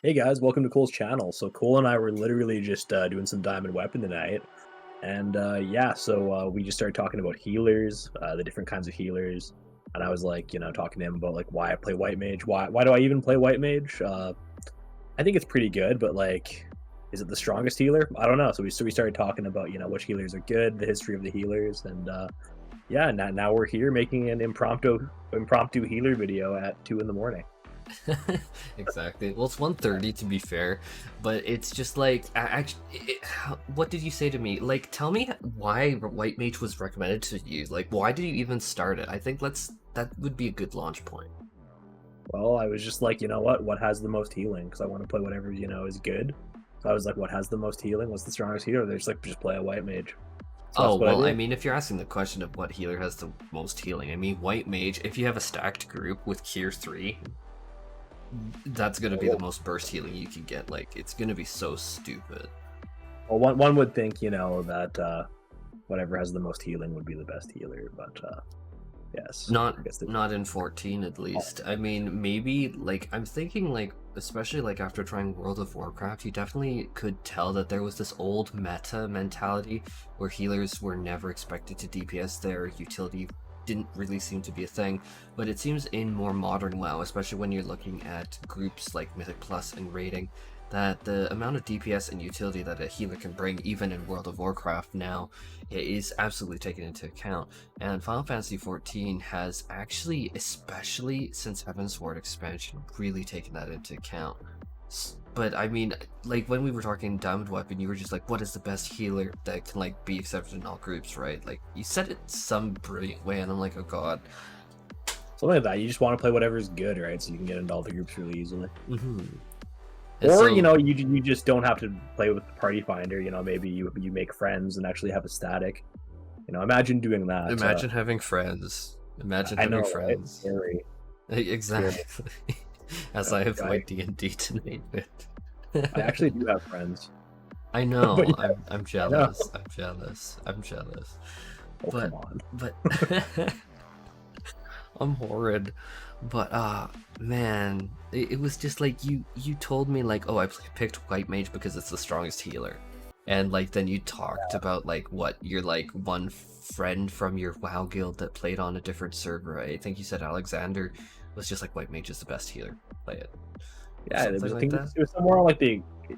Hey guys, welcome to Cole's channel. So Cole and I were literally just doing some diamond weapon tonight, and we just started talking about healers, the different kinds of healers, and I was like, talking to him about like why I play white mage, why do I even play white mage? I think it's pretty good, but like, is it the strongest healer? I don't know. So we started talking about which healers are good, the history of the healers, and now we're here making an impromptu healer video at 2 in the morning. Exactly. Well, it's 1:30 to be fair, but it's just like actually, what did you say to me? Like, tell me why White Mage was recommended to you. Like, why did you even start it? I think that would be a good launch point. Well, I was just like, you know what has the most healing? Because I want to play whatever is good. So I was like, what has the most healing? What's the strongest healer? They're just like, just play a white mage. So Oh, that's what I well, I did. mean, if you're asking the question of what healer has the most healing, I mean, White Mage, if you have a stacked group with Cure 3, that's gonna be the most burst healing you can get. Like, it's gonna be so stupid. Well, one would think, that whatever has the most healing would be the best healer, but yes, Not I guess not in 14 at least. I mean, maybe like I'm thinking like especially like after trying World of Warcraft, you definitely could tell that there was this old meta mentality where healers were never expected to DPS. Their utility didn't really seem to be a thing, but it seems in more modern WoW, especially when you're looking at groups like Mythic Plus and raiding, that the amount of DPS and utility that a healer can bring, even in World of Warcraft now, is absolutely taken into account. And Final Fantasy XIV has actually, especially since Heavensward expansion, really taken that into account. But I mean, like when we were talking Diamond Weapon, you were just like, what is the best healer that can like be accepted in all groups, right? Like you said it some brilliant way, and I'm like, oh god. something like that. You just want to play whatever's good, right? So you can get into all the groups really easily. Mm-hmm. Or So, you just don't have to play with the party finder. Maybe you make friends and actually have a static. Imagine doing that. imagine having friends. Imagine I having know, right? friends. Scary. Exactly. As I have my D&D tonight. I actually do have friends. I know. But yeah, I'm I know. jealous. I'm jealous. I'm jealous. Oh, But come on. but I'm horrid. But man, it was just like you told me like, oh, I picked White Mage because it's the strongest healer. And like then you talked about like what your like one friend from your WoW guild that played on a different server. I think you said Alexander was just like White Mage is the best healer. Play it. Or Yeah, something like that. it was somewhere on like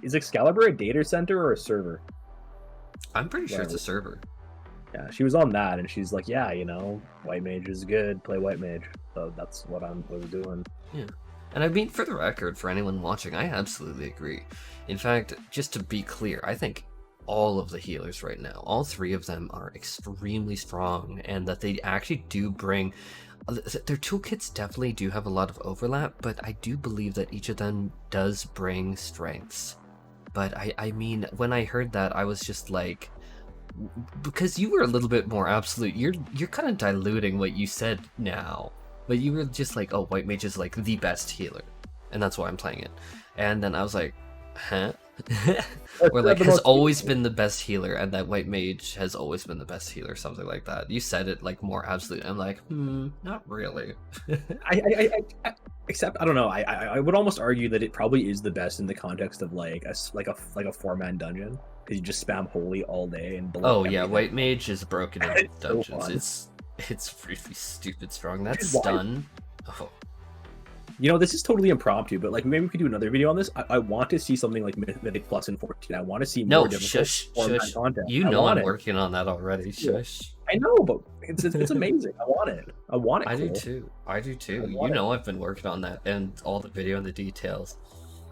is Excalibur a data center or a server? I'm pretty sure Yeah, it's a server. yeah, she was on that, and she's like, yeah, white mage is good. Play white mage. So that's what I was doing. Yeah. And I mean, for the record, for anyone watching, I absolutely agree. In fact, just to be clear, I think all of the healers right now, all three of them are extremely strong, and that they actually do bring. Their toolkits definitely do have a lot of overlap, but I do believe that each of them does bring strengths. But I mean, when I heard that, I was just like, because you were a little bit more absolute. You're kind of diluting what you said now, but you were just like, oh, White Mage is like the best healer, and that's why I'm playing it. And then I was like, huh? Or like has always been the best healer, and that White Mage has always been the best healer, something like that. You said it like more absolute. I'm like, not really. Except I don't know. I would almost argue that it probably is the best in the context of like a 4-man dungeon, because you just spam holy all day and blow. Oh yeah, White Mage is broken in It's dungeons. so It's really stupid strong. That Which is why- stun. Oh. This is totally impromptu, but like maybe we could do another video on this. I want to see something like Mythic Plus in 14. I want to see more No, difficult shush, 4-man shush. content. You I know want I'm it. working on that already. Shush. I know, but it's amazing. I want it. I want it. I do Cole. too. I do too. I You want it. know I've been working on that and all the video and the details.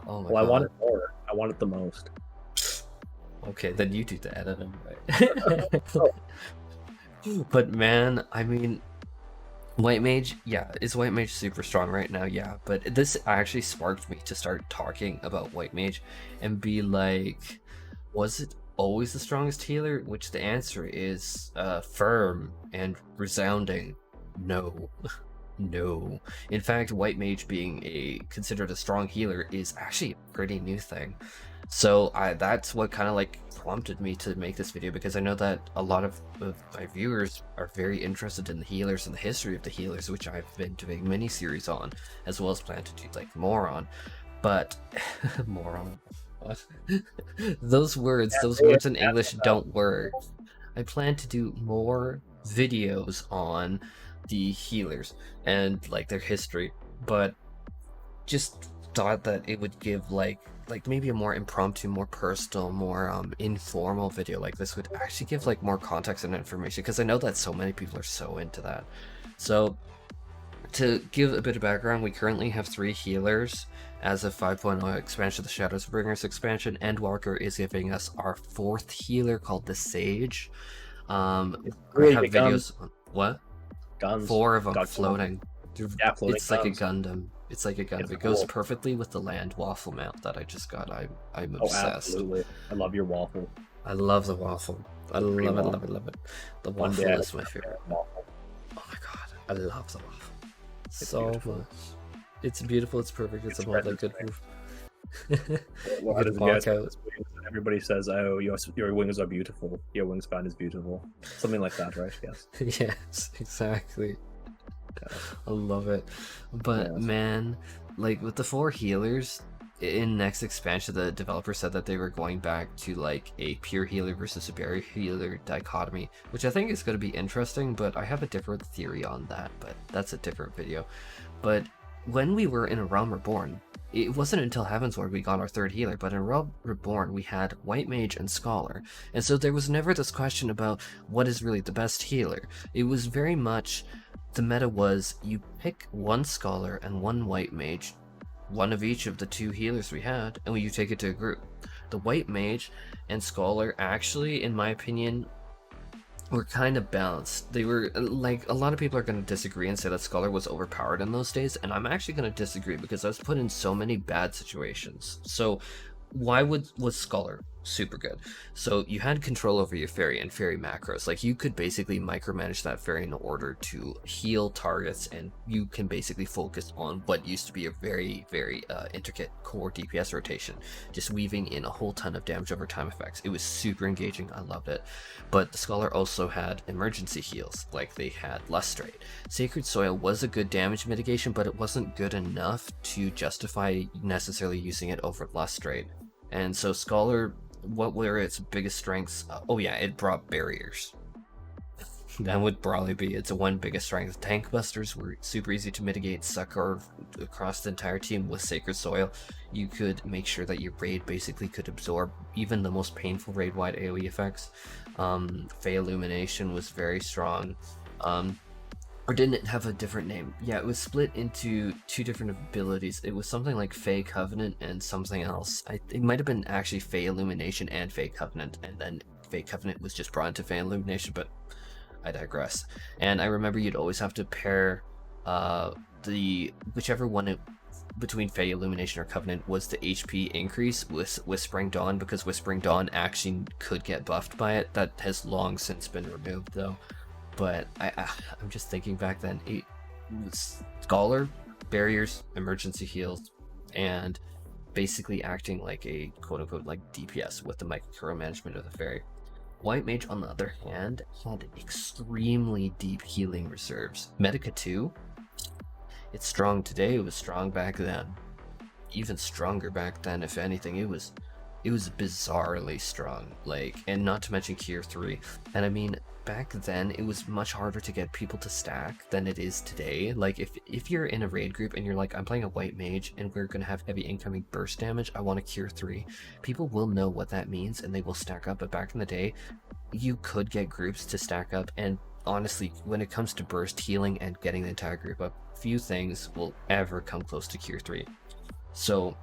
Oh my Well, I want god. it more. I want it the most. Okay, then you do the editing, right? But man, I mean, White Mage, yeah, is White Mage super strong right now? Yeah, but this actually sparked me to start talking about White Mage and be like, was it always the strongest healer? Which the answer is firm and resounding no. No. In fact, White Mage being considered a strong healer is actually a pretty new thing. So that's what kind of like prompted me to make this video, because I know that a lot of my viewers are very interested in the healers and the history of the healers, which I've been doing mini series on, as well as plan to do like more on. But moron. What? Those words in English don't work. I plan to do more videos on the healers and like their history, but just thought that it would give like maybe a more impromptu, more personal, more informal video like this would actually give like more context and information, because I know that so many people are so into that. So to give a bit of background, we currently have 3 healers as of 5.0 expansion, the Shadows Bringers expansion. Endwalker is giving us our 4th healer called the Sage. I have videos on what? Guns. 4 of them floating. Yeah, floating it's like guns. a Gundam. It's like a Gundam. It goes perfectly with the land waffle mount that I just got. I'm obsessed. Absolutely. I love your waffle. I love the waffle. I love it, love it, love it. The waffle is my favorite. Oh my god, I love the waffle. It's so beautiful. much. It's beautiful. It's perfect. It's a mod that good move. Well, Get a walk out. Everybody says, "Oh, your wings are beautiful. Your wingspan is beautiful." Something like that, right? Yes. Yes, exactly. I love it. But man, like with the 4 healers in next expansion, the developer said that they were going back to like a pure healer versus a barrier healer dichotomy, which I think is going to be interesting, but I have a different theory on that, but that's a different video. But when we were in A Realm Reborn, it wasn't until Heavensward we got our 3rd healer, but in Realm Reborn we had White Mage and Scholar, and so there was never this question about what is really the best healer. It was very much, the meta was you pick 1 Scholar and 1 White Mage, one of each of the 2 healers we had, and you take it to a group. The White Mage and Scholar actually, in my opinion, were kind of balanced. They were like, a lot of people are going to disagree and say that Scholar was overpowered in those days, and I'm actually going to disagree because I was put in so many bad situations. So why was Scholar super good? So you had control over your fairy and fairy macros. Like you could basically micromanage that fairy in order to heal targets, and you can basically focus on what used to be a very, very intricate core DPS rotation, just weaving in a whole ton of damage over time effects. It was super engaging. I loved it. But the Scholar also had emergency heals, like they had Lustrate. Sacred Soil was a good damage mitigation, but it wasn't good enough to justify necessarily using it over Lustrate. And so Scholar, what were its biggest strengths? Oh yeah, it brought barriers. That would probably be its 1 biggest strength. Tank busters were super easy to mitigate, succor across the entire team. With Sacred Soil, you could make sure that your raid basically could absorb even the most painful raid-wide AoE effects. Fey Illumination was very strong. Or didn't it have a different name? Yeah, it was split into 2 different abilities. It was something like Fey Covenant and something else. It might have been actually Fey Illumination and Fey Covenant, and then Fey Covenant was just brought into Fey Illumination, but I digress. And I remember you'd always have to pair whichever one between Fey Illumination or Covenant was the HP increase with Whispering Dawn, because Whispering Dawn actually could get buffed by it. That has long since been removed though. But I'm just thinking back then, it was Scholar, barriers, emergency heals, and basically acting like a quote-unquote like DPS with the micromanagement of the fairy. White Mage, on the other hand, had extremely deep healing reserves. Medica 2, it's strong today, it was strong back then. Even stronger back then, if anything. It was bizarrely strong, like, and not to mention Cure 3. And I mean, back then it was much harder to get people to stack than it is today. Like if you're in a raid group and you're like, I'm playing a White Mage and we're gonna have heavy incoming burst damage, I want to Cure 3, people will know what that means and they will stack up. But back in the day, you could get groups to stack up, and honestly, when it comes to burst healing and getting the entire group up, few things will ever come close to Cure 3. So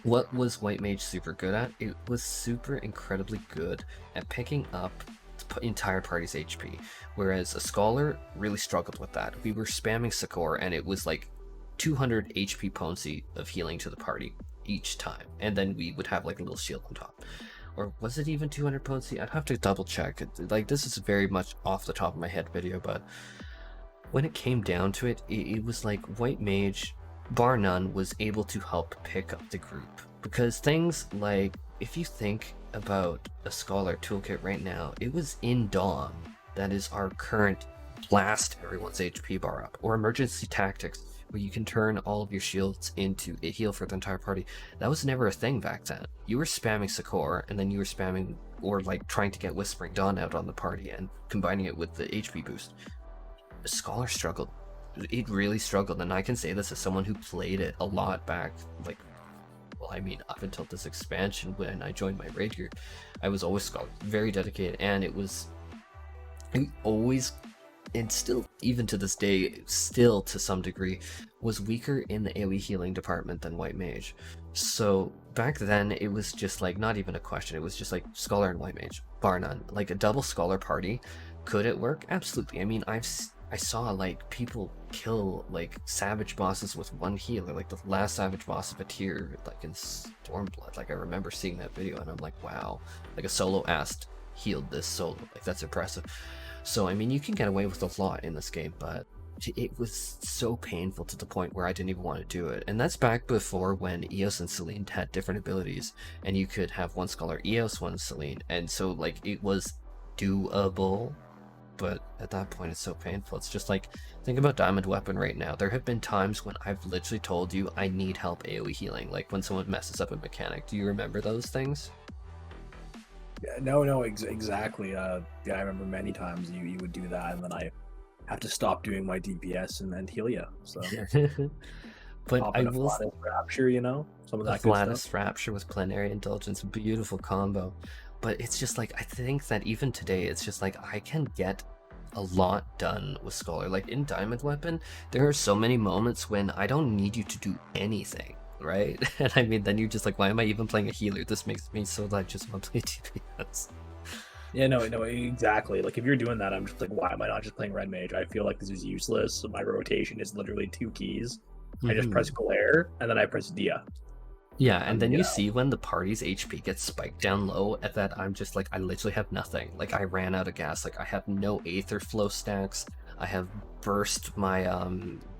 what was White Mage super good at? It was super incredibly good at picking up the entire party's HP, whereas a Scholar really struggled with that. We were spamming Succor and it was like 200 HP potency of healing to the party each time, and then we would have like a little shield on top. Or was it even 200 potency? I'd have to double check. Like, this is very much off the top of my head video, but when it came down to it, it was like White Mage, bar none, was able to help pick up the group. Because things like, if you think about a Scholar toolkit right now, it was in Dom, that is our current blast everyone's HP bar up, or Emergency Tactics, where you can turn all of your shields into a heal for the entire party. That was never a thing back then. You were spamming Sakor, and then you were spamming, or like trying to get Whispering Dawn out on the party and combining it with the HP boost. Scholar struggled. It really struggled, and I can say this as someone who played it a lot back, like, well, I mean, up until this expansion when I joined my raid group, I was always Scholar, very dedicated, and it was always, and still, even to this day, still to some degree, was weaker in the AoE healing department than White Mage. So back then, it was just like, not even a question, it was just like Scholar and White Mage, bar none. Like a double Scholar party, could it work? Absolutely. I mean, I saw like people kill like savage bosses with one healer, like the last savage boss of a tier, like in Stormblood. Like I remember seeing that video and I'm like, wow, like a solo Ast healed this solo, like that's impressive. So I mean, you can get away with a lot in this game, but it was so painful to the point where I didn't even want to do it. And that's back before when Eos and Selene had different abilities, and you could have one Scholar Eos, one Selene, and so like it was doable. But at that point, it's so painful. It's just like, think about Diamond Weapon right now. There have been times when I've literally told you I need help AoE healing, like when someone messes up a mechanic. Do you remember those things? Yeah, no, exactly. Yeah, I remember many times you would do that, and then I have to stop doing my DPS and then heal you. So, but I will. Flatus Rapture, you know, some of that good Flatus stuff. Rapture with Plenary Indulgence, beautiful combo. But it's just like, I think that even today, it's just like I can get a lot done with Scholar. Like in Diamond Weapon, there are so many moments when I don't need you to do anything, right? And I mean, then you're just like, why am I even playing a healer? This makes me so I just want to play DPS. Yeah, no, exactly. Like if you're doing that, I'm just like, why am I not just playing Red Mage? I feel like this is useless. So my rotation is literally 2 keys. I just press Glare and then I press Dia. Yeah, and then you see when the party's HP gets spiked down low at that, I'm just like, I literally have nothing. Like I ran out of gas. Like I have no Aether Flow stacks. I have burst my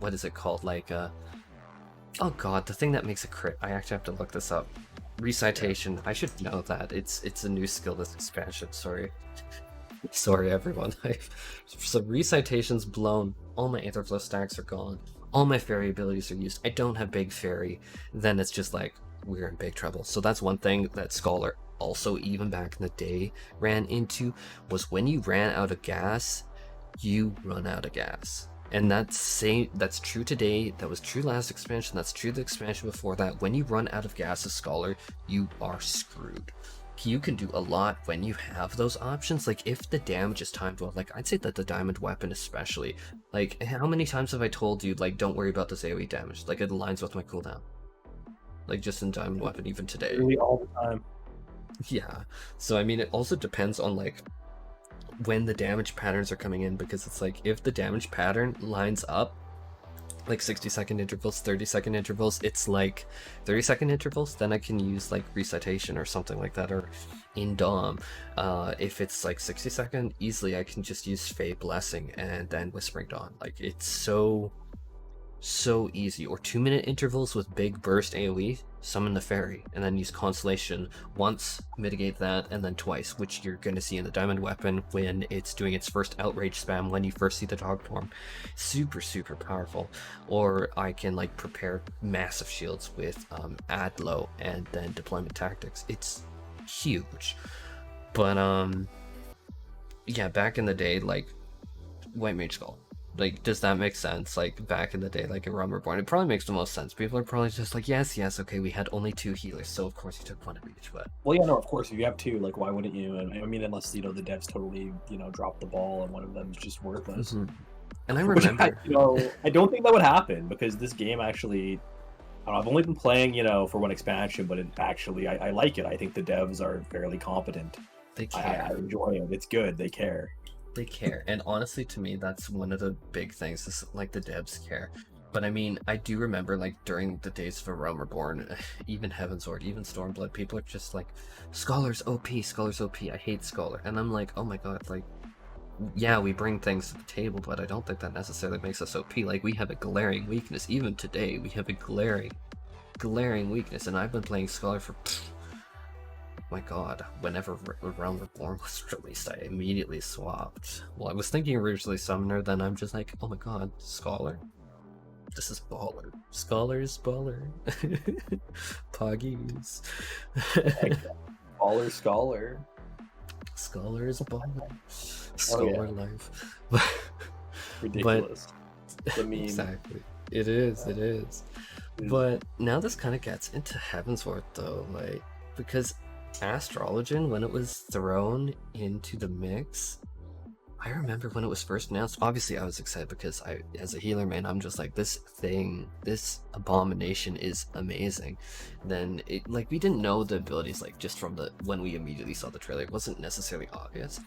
what is it called? Like oh god, the thing that makes a crit. I actually have to look this up. Recitation. I should know that. It's a new skill this expansion. Sorry everyone. So recitation's blown. All my Aether Flow stacks are gone. All my fairy abilities are used. I don't have big fairy. Then it's just like, we're in big trouble. So that's one thing that Scholar also, even back in the day, ran into, was when you ran out of gas, you run out of gas. And that's true today, that was true last expansion, that's true the expansion before that. When you run out of gas as Scholar, you are screwed. You can do a lot when you have those options. Like if the damage is timed well, like I'd say that the Diamond Weapon especially, like how many times have I told you, like, don't worry about this AoE damage, like it aligns with my cooldown, like just in Diamond Weapon even today. Really all the time. Yeah. So I mean, it also depends on like when the damage patterns are coming in, because it's like if the damage pattern lines up like 60-second intervals, 30-second intervals, it's like 30-second intervals, then I can use like Recitation or something like that, or in Dom. If it's like 60-second, easily I can just use Fey Blessing and then Whispering Dawn. Like it's so easy. Or 2-minute intervals with big burst AoE, summon the fairy and then use Constellation once, mitigate that, and then twice, which you're going to see in the Diamond Weapon when it's doing its first outrage spam when you first see the dog form. Super powerful. Or I can like prepare massive shields with Adlo and then deployment tactics. It's huge. But yeah, back in the day, like White Mage Skull, like, does that make sense? Like, back in the day, like in Realm Reborn, it probably makes the most sense. People are probably just like, yes, okay, we had only 2 healers, so of course you took one of each, but... Well, yeah, no, of course, if you have 2, like, why wouldn't you? And I mean, unless, you know, the devs totally, you know, dropped the ball and one of them is just worthless. And I remember... I don't think that would happen, because this game actually... I've only been playing, you know, for one expansion, but it actually, I like it. I think the devs are fairly competent. They care. I enjoy it. It's good. They care. They care, and honestly, to me, that's one of the big things, is like the devs care. But I mean, I do remember, like, during the days of A Realm Reborn, even Heavensward, even Stormblood, people are just like, Scholar's OP, I hate Scholar. And I'm like, oh my god, like, yeah, we bring things to the table, but I don't think that necessarily makes us OP. Like, we have a glaring weakness. Even today, we have a glaring weakness, and I've been playing Scholar for... my god, whenever Realm Reborn was released, I immediately swapped. Well, I was thinking originally Summoner, then I'm just like, oh my god, Scholar? This is baller. Scholars, baller. Poggies. Baller scholar. Scholar is baller. Oh, Scholar yeah. life. Ridiculous. The meme. Exactly. It is. Mm. But now this kind of gets into Heavensward though, like, because Astrologian, when it was thrown into the mix, I remember when it was first announced, obviously I was excited because I, as a healer man, I'm just like, this abomination is amazing. Then it, like, we didn't know the abilities, like, just from when we immediately saw the trailer, it wasn't necessarily obvious.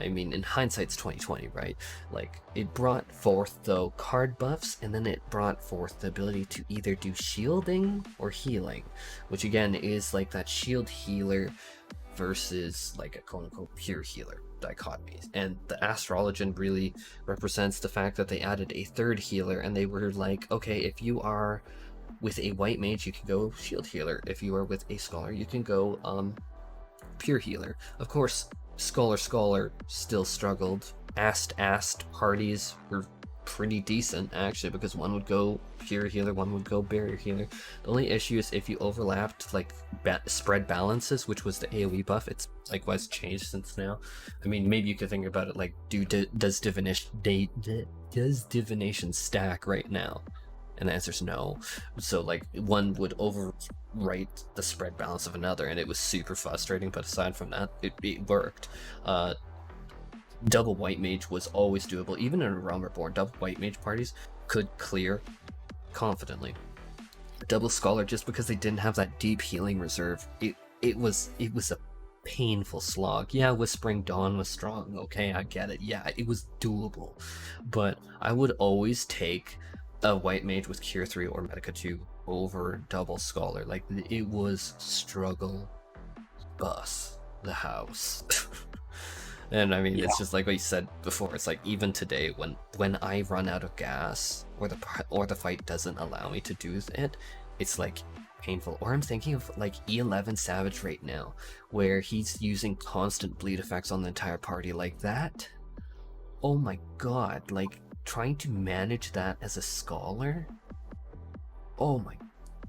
I mean, in hindsight's 2020, right? Like, it brought forth, though, card buffs, and then it brought forth the ability to either do shielding or healing, which again is like that shield healer versus like a quote-unquote pure healer dichotomy. And the Astrologian really represents the fact that they added a third healer, and they were like, okay, if you are with a white mage, you can go shield healer. If you are with a scholar, you can go pure healer. Of course, Scholar still struggled. Asked parties were pretty decent actually, because one would go pure healer, one would go barrier healer. The only issue is if you overlapped like spread balances, which was the AoE buff. It's likewise changed since now. I mean, maybe you could think about it like, does divination stack right now? And the answer is no. So like one would overwrite the spread balance of another, and it was super frustrating. But aside from that, it worked. Double white mage was always doable. Even in a Realm Reborn, double white mage parties could clear confidently. Double scholar, just because they didn't have that deep healing reserve, it was a painful slog. Yeah, Whispering Dawn was strong. Okay, I get it. Yeah, it was doable. But I would always take a white mage with Cure 3 or Medica 2 over double scholar. Like, it was struggle bus the house. And I mean, yeah. It's just like what you said before. It's like, even today, when I run out of gas, or the fight doesn't allow me to do it, it's like painful. Or I'm thinking of like E11 Savage right now, where he's using constant bleed effects on the entire party like that. Oh my god, like, trying to manage that as a scholar, oh my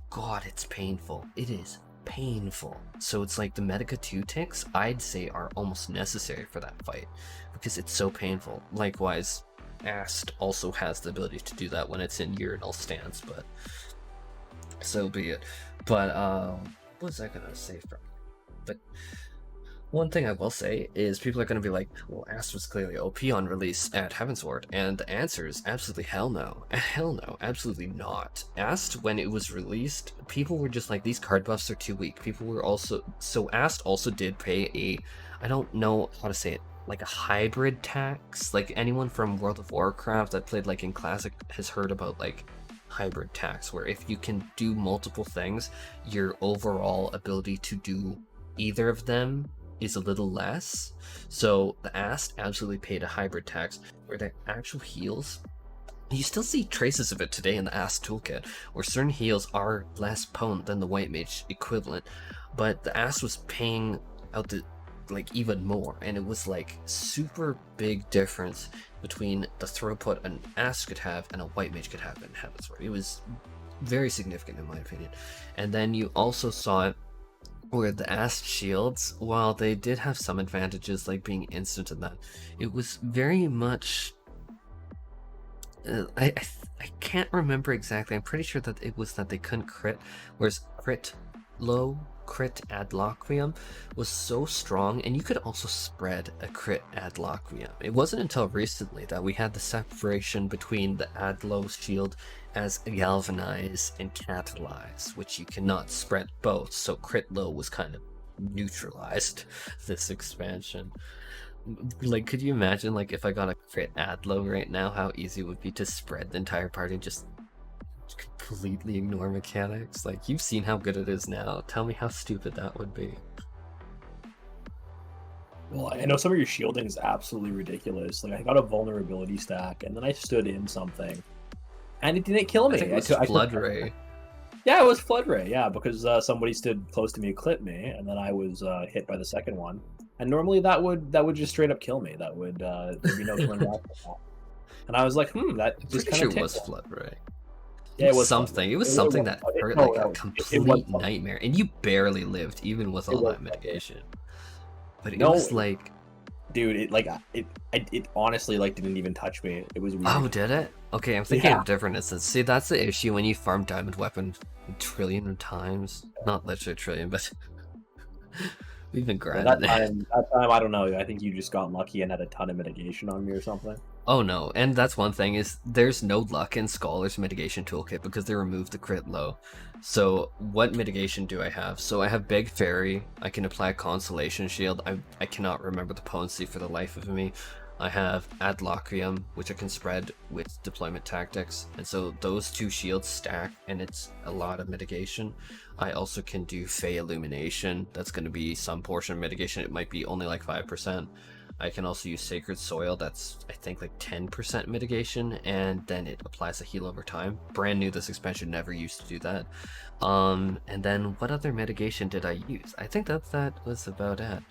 god, it's painful. It is painful. So it's like the Medica 2 ticks, I'd say, are almost necessary for that fight, because it's so painful. Likewise, Ast also has the ability to do that when it's in urinal stance, but so be it. But what was I gonna say from? But one thing I will say is people are going to be like, well, Ast was clearly OP on release at Heavensward, and the answer is absolutely hell no. Hell no, absolutely not. Ast, when it was released, people were just like, these card buffs are too weak. People were also, so Ast also did pay a, I don't know how to say it, like a hybrid tax. Like, anyone from World of Warcraft that played like in Classic has heard about like hybrid tax, where if you can do multiple things, your overall ability to do either of them is a little less. So the Ast absolutely paid a hybrid tax, where the actual heals, you still see traces of it today in the Ast toolkit, where certain heals are less potent than the white mage equivalent, but the Ast was paying out the like even more, and it was like super big difference between the throughput an Ast could have and a white mage could have in Heavensward. It was very significant in my opinion. And then you also saw it where the Ast shields, while they did have some advantages like being instant and that, it was very much I can't remember exactly. I'm pretty sure that it was that they couldn't crit, whereas crit ad loquium was so strong, and you could also spread a crit ad loquium. It wasn't until recently that we had the separation between the ad low shield as galvanize and catalyze, which you cannot spread both, so crit low was kind of neutralized this expansion. Like, could you imagine, like, if I got a crit ad low right now, how easy it would be to spread the entire party and just completely ignore mechanics? Like, you've seen how good it is now. Tell me how stupid that would be. Well, I know some of your shielding is absolutely ridiculous. Like, I got a vulnerability stack, and then I stood in something, and it didn't kill me. I think it was Flood Ray. Yeah, it was Flood Ray, yeah, because somebody stood close to me and clipped me, and then I was hit by the second one. And normally that would just straight up kill me. That would there'd be no killing back. And I was like, that just kind of was Flood Ray. Yeah, it was fun. Something. It was something that hurt like a it complete was fun. nightmare, and you barely lived even with all was that fun. mitigation. But it No, was like, dude, it honestly like didn't even touch me. It was weird. oh, did it? Okay, I'm thinking Yeah. of different instances. See, that's the issue when you farm diamond weapon a trillion of times. Not literally a trillion, but we've been Yeah, grinding that it. time, I don't know. I think you just got lucky and had a ton of mitigation on me or something. Oh no, and that's one thing is there's no luck in Scholar's mitigation toolkit because they removed the crit low. So what mitigation do I have? So I have Big Fairy, I can apply Constellation Shield, I cannot remember the potency for the life of me. I have Adlocrium, which I can spread with deployment tactics, and so those two shields stack and it's a lot of mitigation. I also can do Fey Illumination, that's going to be some portion of mitigation, it might be only like 5%. I can also use Sacred Soil, that's I think like 10% mitigation, and then it applies a heal over time. Brand new, this expansion never used to do that. And then what other mitigation did I use? I think that was about it.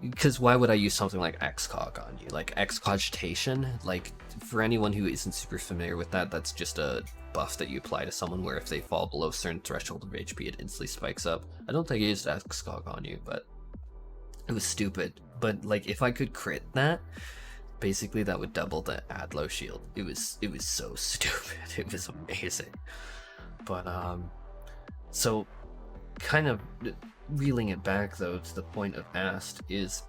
Because why would I use something like Excog on you? Like Excogitation? Like, for anyone who isn't super familiar with that, that's just a buff that you apply to someone where if they fall below a certain threshold of HP, it instantly spikes up. I don't think I used Excog on you, but it was stupid. But like, if I could crit that, basically that would double the Adlo shield. It was so stupid. It was amazing. But so kind of reeling it back though to the point of Ast, its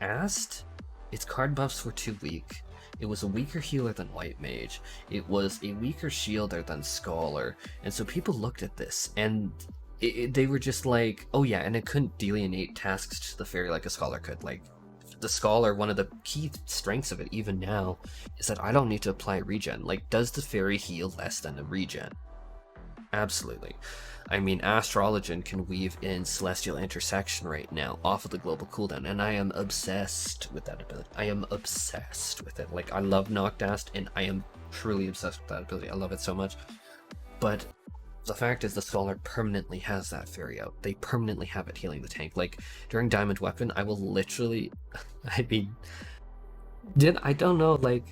card buffs were too weak. It was a weaker healer than White Mage. It was a weaker shielder than Scholar. And so people looked at this and they were just like, oh yeah, and it couldn't delineate tasks to the fairy like a Scholar could. Like, the Scholar, one of the key strengths of it even now is that I don't need to apply regen. Like, does the fairy heal less than a regen? Absolutely. I mean, Astrologian can weave in Celestial Intersection right now off of the global cooldown, and I am obsessed with that ability. I am obsessed with it. Like, I love Noctast, and I am truly obsessed with that ability. I love it so much. But the fact is, the Scholar permanently has that fairy out. They permanently have it healing the tank. Like, during Diamond Weapon, I will literally... I mean... I don't know, like...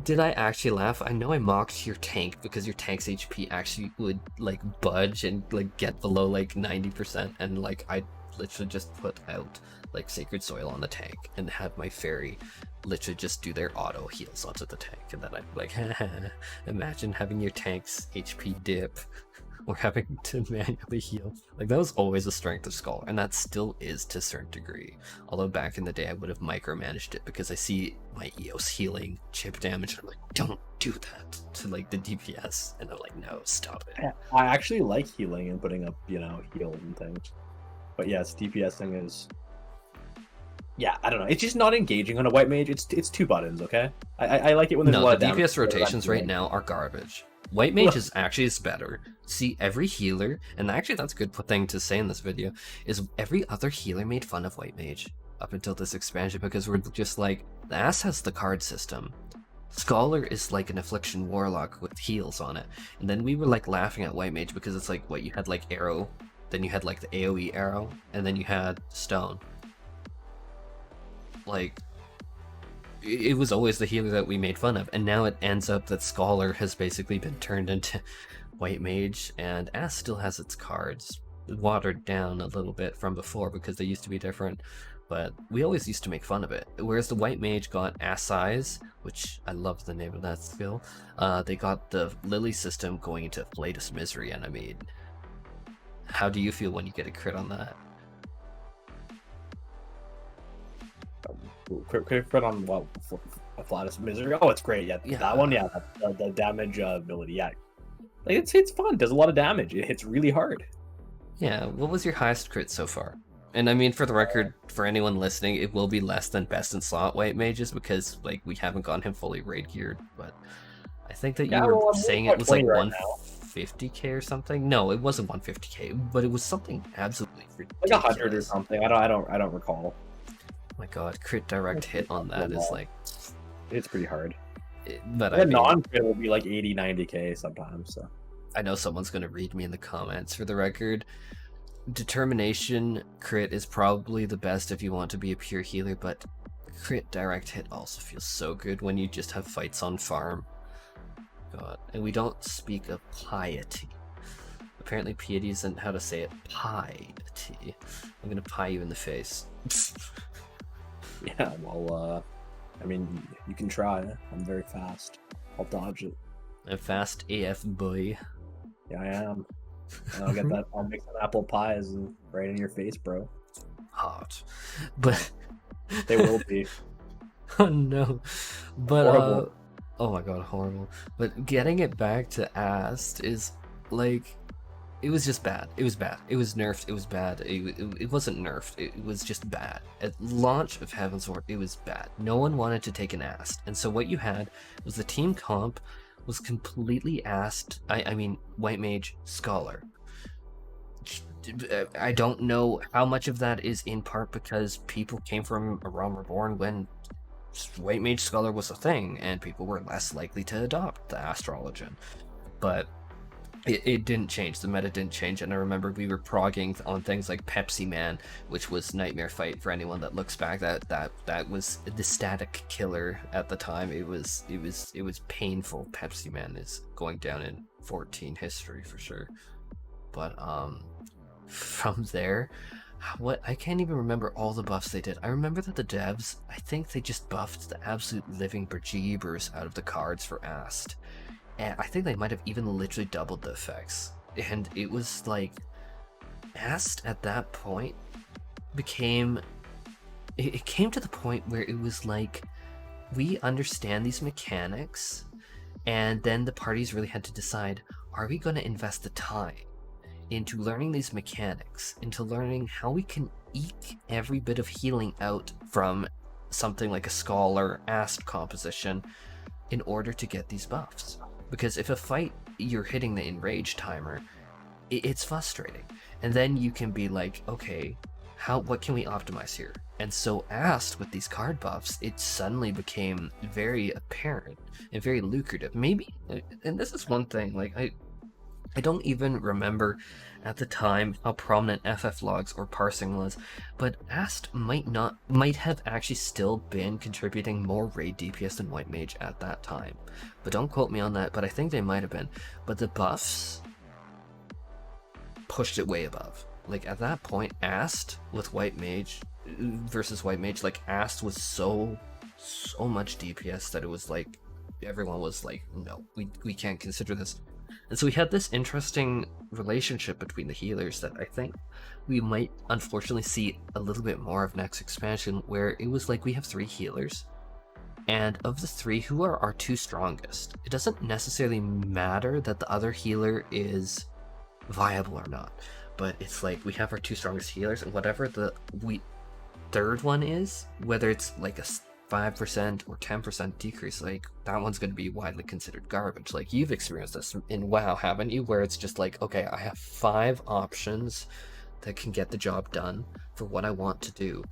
Did I actually laugh? I know I mocked your tank because your tank's HP actually would like budge and like get below like 90%, and like I literally just put out like Sacred Soil on the tank and have my fairy literally just do their auto heals onto the tank, and then I'm like, imagine having your tank's HP dip or having to manually heal. Like, that was always a strength of Scholar, and that still is to a certain degree. Although back in the day I would have micromanaged it because I see my EOS healing chip damage and I'm like, don't do that to like the DPS, and I'm like, no, stop it. I actually like healing and putting up, you know, heal and things. But yes, DPS thing is, yeah, I don't know. It's just not engaging on a White Mage. It's 2 buttons, okay? I like it when there's a lot of the damage. DPS rotations right now are garbage. White Mage is actually better. See, every healer, and actually that's a good thing to say in this video, is every other healer made fun of White Mage up until this expansion because we're just like, the ass has the card system. Scholar is like an Affliction Warlock with heals on it. And then we were like laughing at White Mage because it's like, what, you had like arrow, then you had like the AoE arrow, and then you had stone. Like, it was always the healer that we made fun of, and now it ends up that Scholar has basically been turned into White Mage, and Ass still has its cards, watered down a little bit from before because they used to be different, but we always used to make fun of it. Whereas the White Mage got Ass Eyes, which I love the name of that skill, they got the Lily system going into Flatus Misery, and I mean, how do you feel when you get a crit on that? Crit on what? Flatus Misery. Oh, it's great. Yeah, Yeah. that one. Yeah, the damage ability. Yeah, like it's fun. Does a lot of damage. It hits really hard. Yeah, what was your highest crit so far? And I mean, for the record, for anyone listening, it will be less than best in slot White Mages because like we haven't gotten him fully raid geared. But I think that you were saying it was like 150k or something. No, it wasn't 150k, but it was something absolutely ridiculous. Like 100 or something. I don't recall. My god, crit direct hit on that is like, it's pretty hard. But I mean, non-crit will be like 80, 90k sometimes. So I know someone's gonna read me in the comments. For the record, Determination crit is probably the best if you want to be a pure healer, but crit direct hit also feels so good when you just have fights on farm. God, and we don't speak of piety Apparently piety isn't how to say it. Piety. I'm gonna pie you in the face. Yeah, well, I mean, you can try. I'm very fast. I'll dodge it. I'm fast AF boy. Yeah, I am. And I'll get that. I'll make some apple pies and right in your face, bro. Hot. But They will be. oh no. But Horrible. oh my god, horrible. But getting it back to Ast is like, it was just bad. It was bad. It was nerfed. It was bad. It wasn't nerfed. It was just bad. At launch of Heavensward, it was bad. No one wanted to take an Ast. And so what you had was the team comp was completely Ast. I mean, White Mage Scholar. I don't know how much of that is in part because people came from a Realm Reborn when White Mage Scholar was a thing, and people were less likely to adopt the Astrologian. But it didn't change. The meta didn't change, and I remember we were progging on things like Pepsi Man, which was Nightmare Fight for anyone that looks back. That was the static killer at the time. It was painful. Pepsi Man is going down in 14 history for sure. But from there, what, I can't even remember all the buffs they did. I remember that the devs, I think they just buffed the absolute living bejeebers out of the cards for Ast. And I think they might have even literally doubled the effects. And it was like, Ast at that point became, it came to the point where it was like, we understand these mechanics, and then the parties really had to decide, are we going to invest the time into learning these mechanics, into learning how we can eke every bit of healing out from something like a Scholar Ast composition in order to get these buffs? Because if a fight you're hitting the enrage timer, it's frustrating. And then you can be like, okay, what can we optimize here? And so Ast with these card buffs, it suddenly became very apparent and very lucrative. Maybe, and this is one thing, like I don't even remember at the time how prominent FF logs or parsing was, but Ast might have actually still been contributing more raid DPS than White Mage at that time. But don't quote me on that, but I think they might have been. But the buffs pushed it way above. Like at that point, Ast with White Mage versus White Mage, like Ast was so much DPS that it was like, everyone was like, no, we can't consider this. And so we had this interesting relationship between the healers that I think we might unfortunately see a little bit more of next expansion, where it was like we have 3 healers, and of the 3, who are our 2 strongest? It doesn't necessarily matter that the other healer is viable or not, but it's like we have our 2 strongest healers, and whatever the third one is, whether it's like a 5% or 10% decrease, like that one's going to be widely considered garbage. Like you've experienced this in WoW, haven't you, where it's just like, okay, I have 5 options that can get the job done for what I want to do,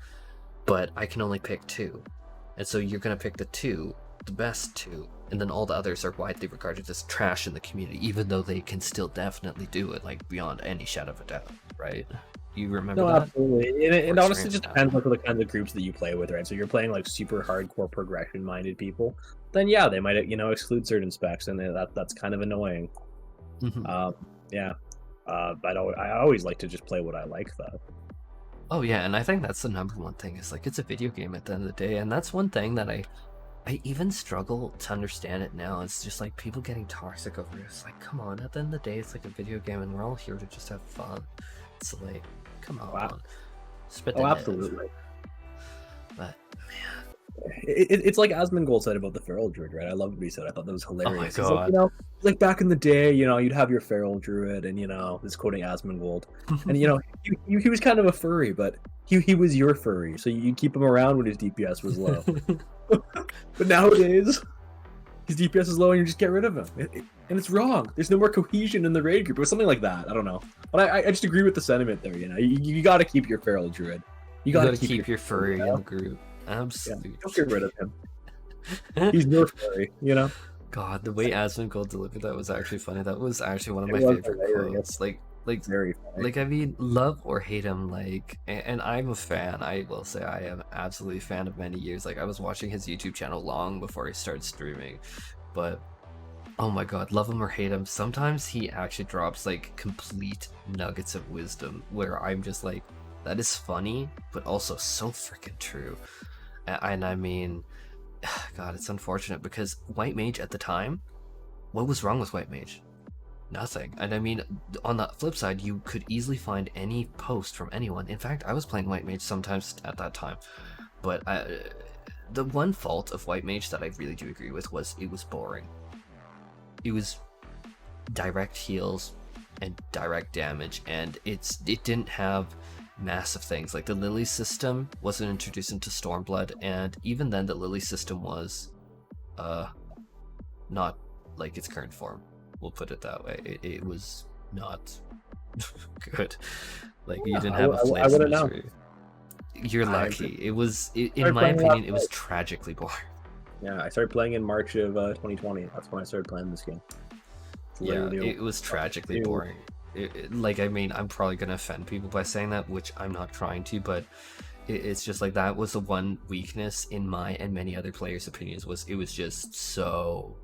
but I can only pick 2, and so you're going to pick the best 2, and then all the others are widely regarded as trash in the community, even though they can still definitely do it, like beyond any shadow of a doubt, right? You remember No, that? absolutely. And it Or honestly just experienced that? depends on the kinds of groups that you play with, right? So you're playing like super hardcore progression-minded people, then yeah, they might exclude certain specs, and that's kind of annoying. Mhm. Yeah. But I always like to just play what I like, though. Oh yeah, and I think that's the number one thing, is like, it's a video game at the end of the day, and that's one thing that I even struggle to understand it now. It's just like people getting toxic over it. It's like, come on, at the end of the day, it's like a video game, and we're all here to just have fun. It's like, come on, Wow. spit the Oh, live. absolutely. But man, It's like Asmongold said about the Feral Druid, right? I loved what he said. I thought that was hilarious. Oh He's my like, god. like back in the day, you'd have your Feral Druid, and this quoting Asmongold, and he was kind of a furry, but he was your furry, so you keep him around when his DPS was low. But nowadays, his DPS is low, and you just get rid of him, and it's wrong. There's no more cohesion in the raid group, or something like that. I don't know, but I just agree with the sentiment there. You got to keep your Feral Druid. You gotta keep your furry in the group. Absolutely. Yeah, don't get rid of him. He's your furry, God, the way Asmongold delivered that was actually funny. That was actually one of my It was favorite hilarious. quotes. Like Very funny. like I mean, love or hate him, like, and I'm a fan. I will say I am absolutely a fan of many years. Like I was watching his YouTube channel long before he started streaming, but Oh my god, love him or hate him, sometimes he actually drops like complete nuggets of wisdom where I'm just like, that is funny, but also so freaking true. And I mean, God, it's unfortunate because White Mage at the time, what was wrong with White Mage? Nothing. And I mean, on the flip side, you could easily find any post from anyone. In fact, I was playing White Mage sometimes at that time, but the one fault of White Mage that I really do agree with was it was boring. It was direct heals and direct damage, and it didn't have massive things like the Lily system wasn't introduced into Stormblood, and even then the Lily system was not like its current form. We'll put it that way. It was not good. Like you didn't have a flame of misery. You're lucky. It was, in my opinion, it was tragically boring. Yeah, I started playing in March of 2020. That's when I started playing this game. Yeah, it was tragically boring. Like, I mean, I'm probably gonna offend people by saying that, which I'm not trying to, but it's just like that was the one weakness in my and many other players' opinions, was it was just so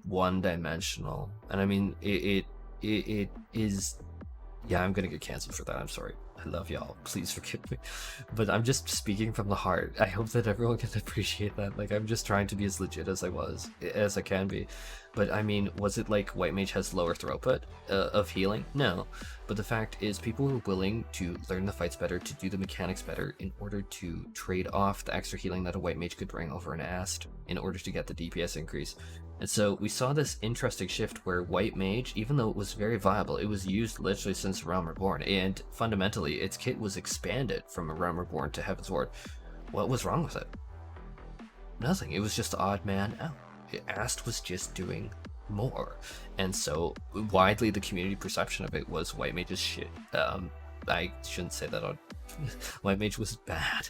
one-dimensional. And I mean, it is. Yeah, I'm gonna get canceled for that. I'm sorry. I love y'all. Please forgive me. But I'm just speaking from the heart. I hope that everyone can appreciate that. Like, I'm just trying to be as legit as I can be. But I mean, was it like White Mage has lower throughput of healing? No. But the fact is, people were willing to learn the fights better, to do the mechanics better, in order to trade off the extra healing that a White Mage could bring over an Ast, in order to get the DPS increase. And so we saw this interesting shift where White Mage, even though it was very viable, it was used literally since Realm Reborn, and fundamentally its kit was expanded from a Realm Reborn to Heaven's Ward. What was wrong with it? Nothing. It was just odd man out. Ast was just doing more. And so widely the community perception of it was White Mage is shit. I shouldn't say that on White Mage was bad.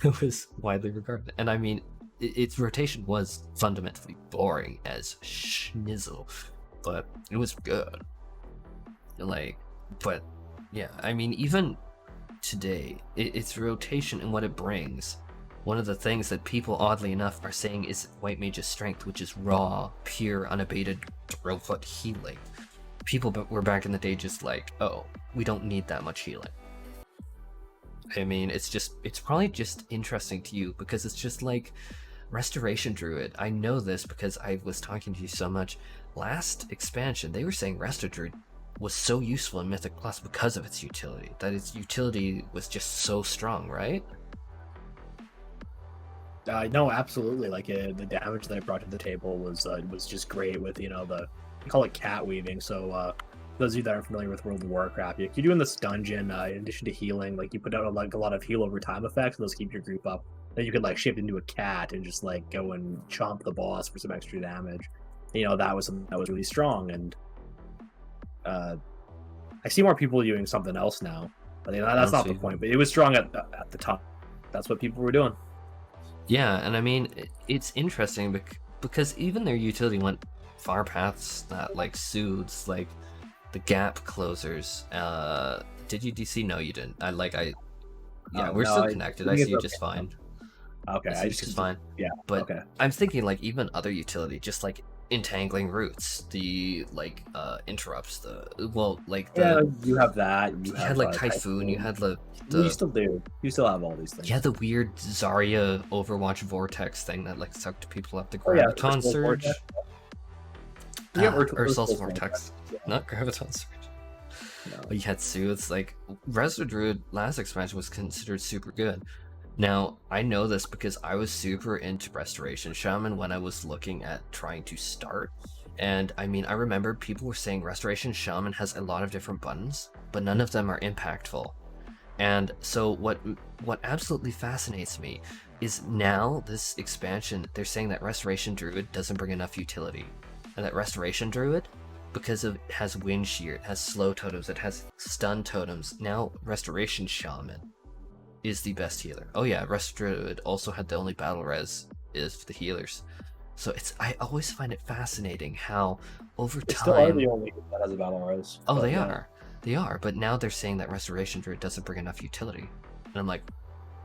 It was widely regarded. And I mean, its rotation was fundamentally boring as schnizzle, but it was good. Like, but yeah, I mean, even today, its rotation and what it brings, one of the things that people, oddly enough, are saying is White Mage's strength, which is raw, pure, unabated drill-foot healing. People were back in the day just like, oh, we don't need that much healing. I mean, it's probably just interesting to you because it's just like Restoration Druid. I know this because I was talking to you so much. Last expansion, they were saying Resto Druid was so useful in Mythic Plus because of its utility. That its utility was just so strong, right? No, absolutely. Like the damage that I brought to the table was just great with, you know, we call it cat weaving. So those of you that are familiar with World of Warcraft, you do in this dungeon, in addition to healing, like you put out like a lot of heal over time effects, and those keep your group up. Then you could like shape into a cat and just like go and chomp the boss for some extra damage. You know, that was something that was really strong. And I see more people doing something else now. But that's not the point. But it was strong at the top. That's what people were doing. Yeah, and I mean, it's interesting because even their utility went far past that, like soothes, like the gap closers. Did you DC? No, you didn't. We're still connected. I see you just fine. Okay, I see just fine. Yeah, but okay. I'm thinking like even other utility, just like entangling roots, the like interrupts, you have that. You had like Typhoon. You had the you still do. You still have all these things. Yeah, the weird Zarya Overwatch Vortex thing that like sucked people up. The Graviton Surge. Ursul's Vortex, not Graviton Surge. No. But you had Soothes. Like Resto Druid last expansion was considered super good. Now I know this because I was super into Restoration Shaman when I was looking at trying to start. And I mean, I remember people were saying Restoration Shaman has a lot of different buttons, but none of them are impactful. And so what absolutely fascinates me is now this expansion, they're saying that Restoration Druid doesn't bring enough utility. And that Restoration Druid, because it has Wind Shear, it has slow totems, it has stun totems, now Restoration Shaman is the best healer. Oh yeah, Rest Druid also had the only battle res is the healers. So I always find it fascinating how over time... Still are the only that has a battle res. Oh, they are. They are, but now they're saying that Restoration Druid doesn't bring enough utility. And I'm like,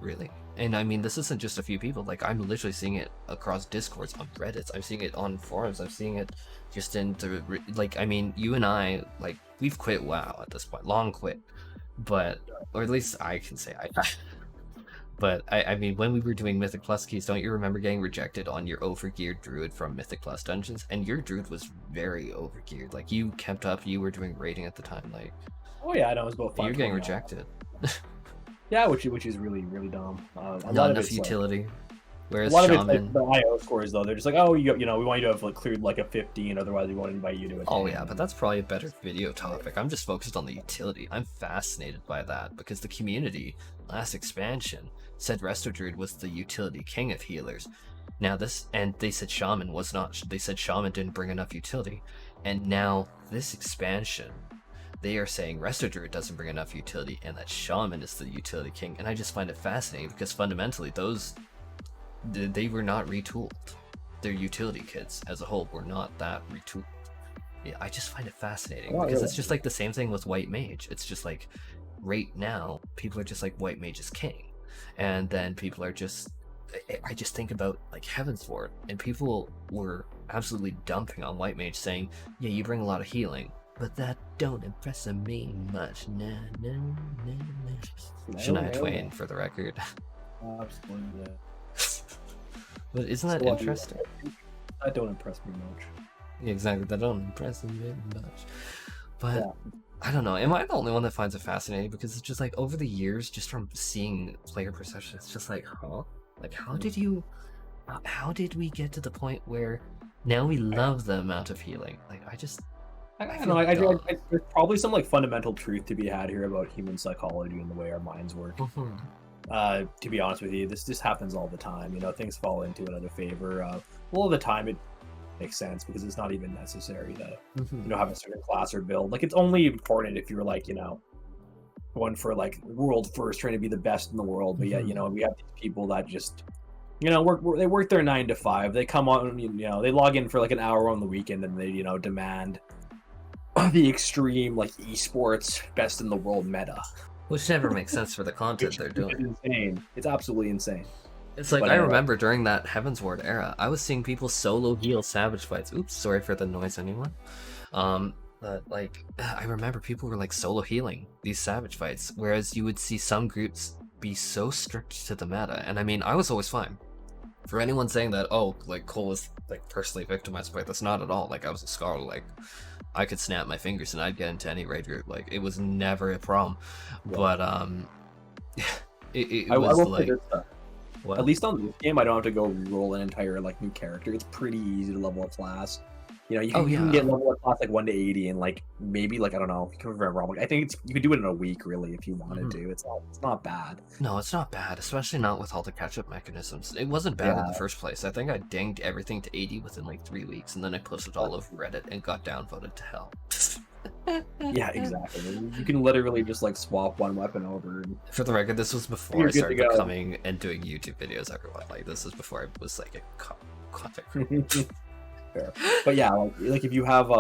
really. And I mean, this isn't just a few people. Like, I'm literally seeing it across Discords, on Reddits. I'm seeing it on forums. I'm seeing it just in the, like, I mean, you and I, like, we've quit WoW at this point, long quit. But, or at least I can say I. But I mean, when we were doing Mythic Plus keys, don't you remember getting rejected on your overgeared druid from Mythic Plus dungeons? And your druid was very overgeared. Like, you kept up, you were doing raiding at the time. Like, Oh yeah, I know, it was about you're getting 520. rejected. Yeah, which is really dumb. A Not lot of enough it's like, utility. Whereas a lot of it's Shaman. like the IO scores though. They're just like, oh, you know, we want you to have like cleared like a 15, otherwise we won't invite you to a 10. Oh yeah, but that's probably a better video topic. I'm just focused on the utility. I'm fascinated by that because the community, last expansion, said Resto Druid was the utility king of healers. Now this, and they said Shaman was not. They said Shaman didn't bring enough utility. And now this expansion, they are saying Resto Druid doesn't bring enough utility and that Shaman is the utility king. And I just find it fascinating because fundamentally they were not retooled. Their utility kits as a whole were not that retooled. Yeah, I just find it fascinating because it's just like the same thing with White Mage. It's just like right now people are just like White Mage is king, and then people are just. I just think about like Heavensward, and people were absolutely dumping on White Mage, saying, "Yeah, you bring a lot of healing, but that don't impress me much." Nah. Shania Twain, for the record. Absolutely. But isn't that interesting? That don't impress me much. Yeah, exactly. That don't impress me much. But Yeah. I don't know. Am I the only one that finds it fascinating? Because it's just like over the years, just from seeing player perception, it's just like, huh? Like, how did we get to the point where now we love the amount of healing? Like, I don't know. There's probably some like fundamental truth to be had here about human psychology and the way our minds work. To be honest with you, this happens all the time. You know, things fall into another favor. All of the time, it makes sense because it's not even necessary to have a certain class or build. Like, it's only important if you're like, you know, going for like world first, trying to be the best in the world. But yet, you know, we have these people that just, you know, they work their 9 to 5. They come on, you know, they log in for like an hour on the weekend, and they, you know, demand the extreme like esports best in the world meta. Which never makes sense for the content they're doing. It's insane. It's absolutely insane. It's like, But I remember during that Heavensward era, I was seeing people solo heal Savage fights. Oops, sorry for the noise, anyone. But like, I remember people were like solo healing these Savage fights, whereas you would see some groups be so strict to the meta. And I mean, I was always fine. For anyone saying that, oh, like Cole was like personally victimized by this, not at all. Like, I was a scholar, like I could snap my fingers and I'd get into any raid group. Like, it was never a problem. Yeah. But it was like, at least on this game, I don't have to go roll an entire like new character. It's pretty easy to level a class. You know, you can get level a class like 1 to 80 and like maybe like, I don't know, I can't remember. I think you could do it in a week really if you wanted to. It's not bad. No, it's not bad, especially not with all the catch-up mechanisms. It wasn't bad in the first place. I think I dinged everything to 80 within like 3 weeks, and then I posted all over Reddit and got downvoted to hell. Yeah, exactly. You can literally just like swap one weapon over. For the record, this was before I started becoming and doing YouTube videos, everyone. Like, this is before I was like a content creator. Fair. But yeah, like if you have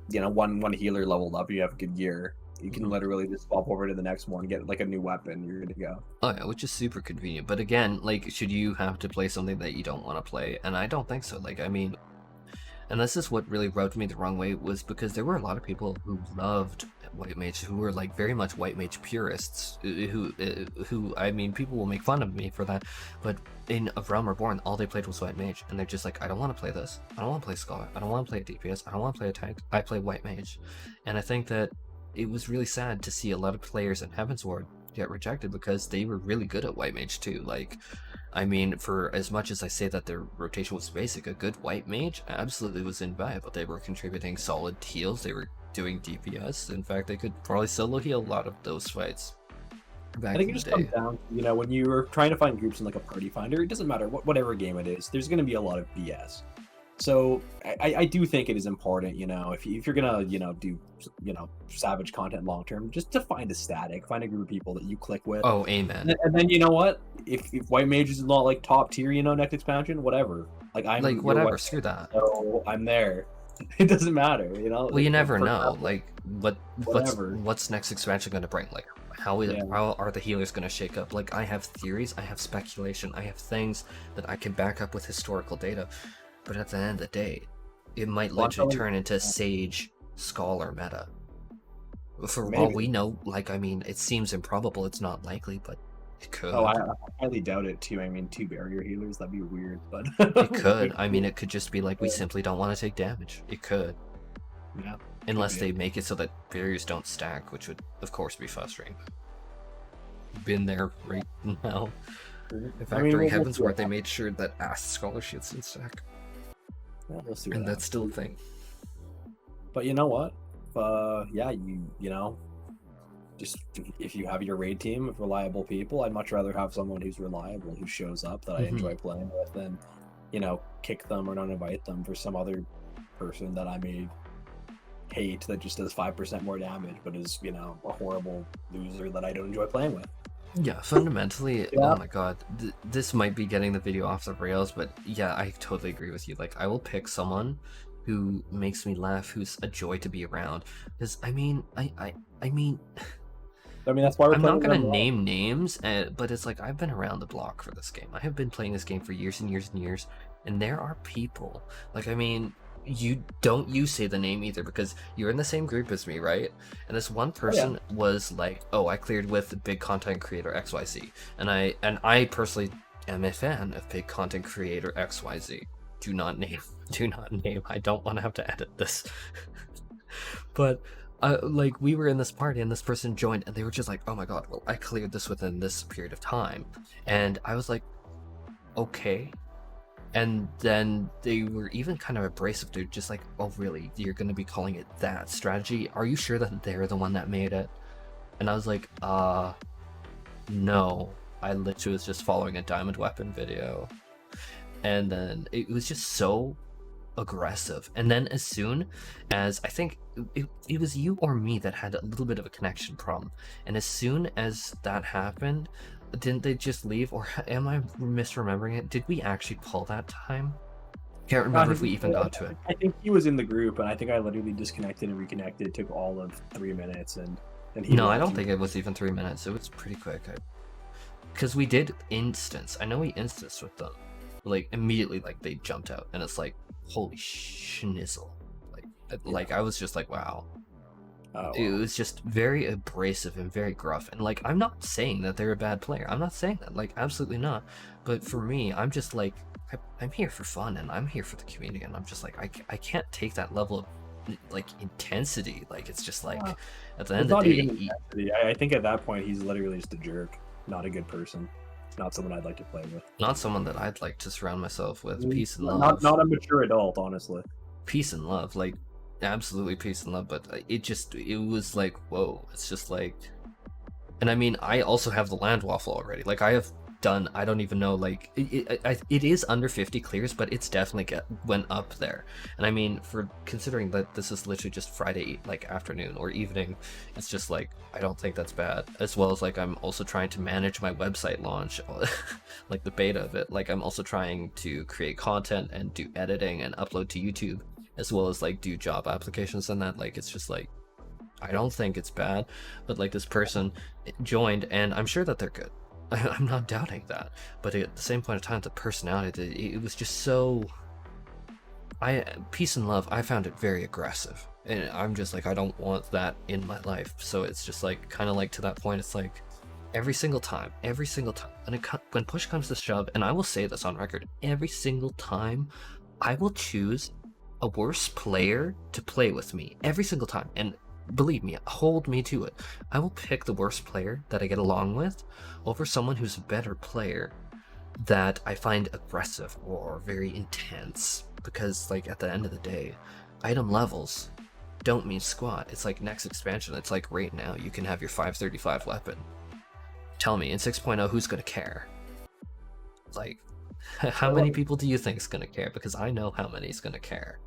you know, one healer leveled up, you have good gear, you can literally just swap over to the next one, get like a new weapon, you're good to go. Oh yeah, which is super convenient. But again, like, should you have to play something that you don't want to play? And I don't think so. Like, I mean, and this is what really rubbed me the wrong way, was because there were a lot of people who loved White Mage, who were like very much White Mage purists, who I mean, people will make fun of me for that, but in A Realm Reborn, all they played was White Mage, and they're just like, I don't want to play this, I don't want to play Scholar, I don't want to play DPS, I don't want to play a tank, I play White Mage. And I think that it was really sad to see a lot of players in Heavensward get rejected because they were really good at White Mage too. Like, I mean, for as much as I say that their rotation was basic, a good White Mage absolutely was invaluable. They were contributing solid heals, they were doing DPS. In fact, they could probably solo heal a lot of those fights. I think it just comes down, you know, when you're trying to find groups in like a party finder, it doesn't matter whatever game it is, there's going to be a lot of BS. So I do think it is important, you know, if you're gonna, you know, do, you know, Savage content long term, just to find a static, find a group of people that you click with. Oh, amen. And then, you know what, if White Mage is not like top tier, you know, next expansion, whatever. Like, I'm like, whatever, screw that. So I'm there. It doesn't matter, you know. Well, you never know. Like, what's next expansion going to bring? Like how are the healers going to shake up? Like, I have theories, I have speculation, I have things that I can back up with historical data, but at the end of the day, it might literally turn into Sage Scholar meta. For all we know, like, I mean, it seems improbable, it's not likely, but it could. Oh, I highly doubt it too. I mean, 2 barrier healers, that'd be weird, but it could. I mean, it could just be like, we simply don't want to take damage. It could. Yeah. Unless they make it so that barriers don't stack, which would, of course, be frustrating. Been there right now. In Factory Heavens, where they made sure that scholarships didn't stack. Yeah, we'll see. And that's still a thing. But you know what? Yeah, you know, just if you have your raid team of reliable people, I'd much rather have someone who's reliable, who shows up, that I enjoy playing with, than, you know, kick them or not invite them for some other person that I may hate that just does 5% more damage, but is, you know, a horrible loser that I don't enjoy playing with. Yeah, fundamentally, oh my god, this might be getting the video off the rails, but yeah, I totally agree with you. Like, I will pick someone who makes me laugh, who's a joy to be around. Because, I mean, I mean, that's why I'm not gonna name names, but it's like, I've been around the block for this game. I have been playing this game for years and years and years, and there are people, like, I mean, you say the name either, because you're in the same group as me, right? And this one person was like, oh, I cleared with big content creator XYZ, and I personally am a fan of big content creator XYZ. Do not name. I don't want to have to edit this. But like, we were in this party and this person joined, and they were just like, oh my god, well, I cleared this within this period of time. And I was like, okay. And then they were even kind of abrasive, dude, just like, oh really, you're gonna be calling it that strategy? Are you sure that they're the one that made it? And I was like, no, I literally was just following a diamond weapon video. And then it was just so aggressive. And then as soon as, I think it was you or me that had a little bit of a connection problem, and as soon as that happened, didn't they just leave? Or am I misremembering it? Did we actually pull that time? Can't remember if we even got to it. I think he was in the group, and I think I literally disconnected and reconnected. It took all of 3 minutes, and he no, I don't think it was even 3 minutes. It was pretty quick. Because we did instance. I know we instanced with them. Like, immediately, like, they jumped out, and it's like, holy schnizzle. Like I was just like, wow. Oh, wow. It was just very abrasive and very gruff. And like, I'm not saying that they're a bad player. I'm not saying that. Like, absolutely not. But for me, I'm just like, I'm here for fun, and I'm here for the community, and I'm just like, I can't take that level of like intensity. Like, it's just like, at the end of the day, I think at that point he's literally just a jerk, not a good person. Not someone I'd like to play with. Not someone that I'd like to surround myself with. Peace and love. Not a mature adult, honestly. Peace and love, like, absolutely peace and love. But it was like, whoa. It's just like, and I mean, I also have the land waffle already. Like, I have done, I don't even know, like, it is under 50 clears, but it's definitely went up there. And I mean, for considering that this is literally just Friday, like, afternoon or evening, it's just like, I don't think that's bad. As well as, like, I'm also trying to manage my website launch, like the beta of it. Like, I'm also trying to create content and do editing and upload to YouTube, as well as like do job applications and that. Like, it's just like, I don't think it's bad. But like, this person joined, and I'm sure that they're good. I'm not doubting that, but at the same point of time, the personality, it was just so, peace and love, I found it very aggressive, and I'm just like, I don't want that in my life. So it's just like, kind of like, to that point, it's like, every single time, and when push comes to shove, and I will say this on record, every single time, I will choose a worse player to play with me, every single time. And believe me, hold me to it. I will pick the worst player that I get along with over someone who's a better player that I find aggressive or very intense. Because, like, at the end of the day, item levels don't mean squat. It's like next expansion. It's like right now, you can have your 535 weapon. Tell me, in 6.0, who's gonna care? Like, how many people do you think is gonna care? Because I know how many is gonna care.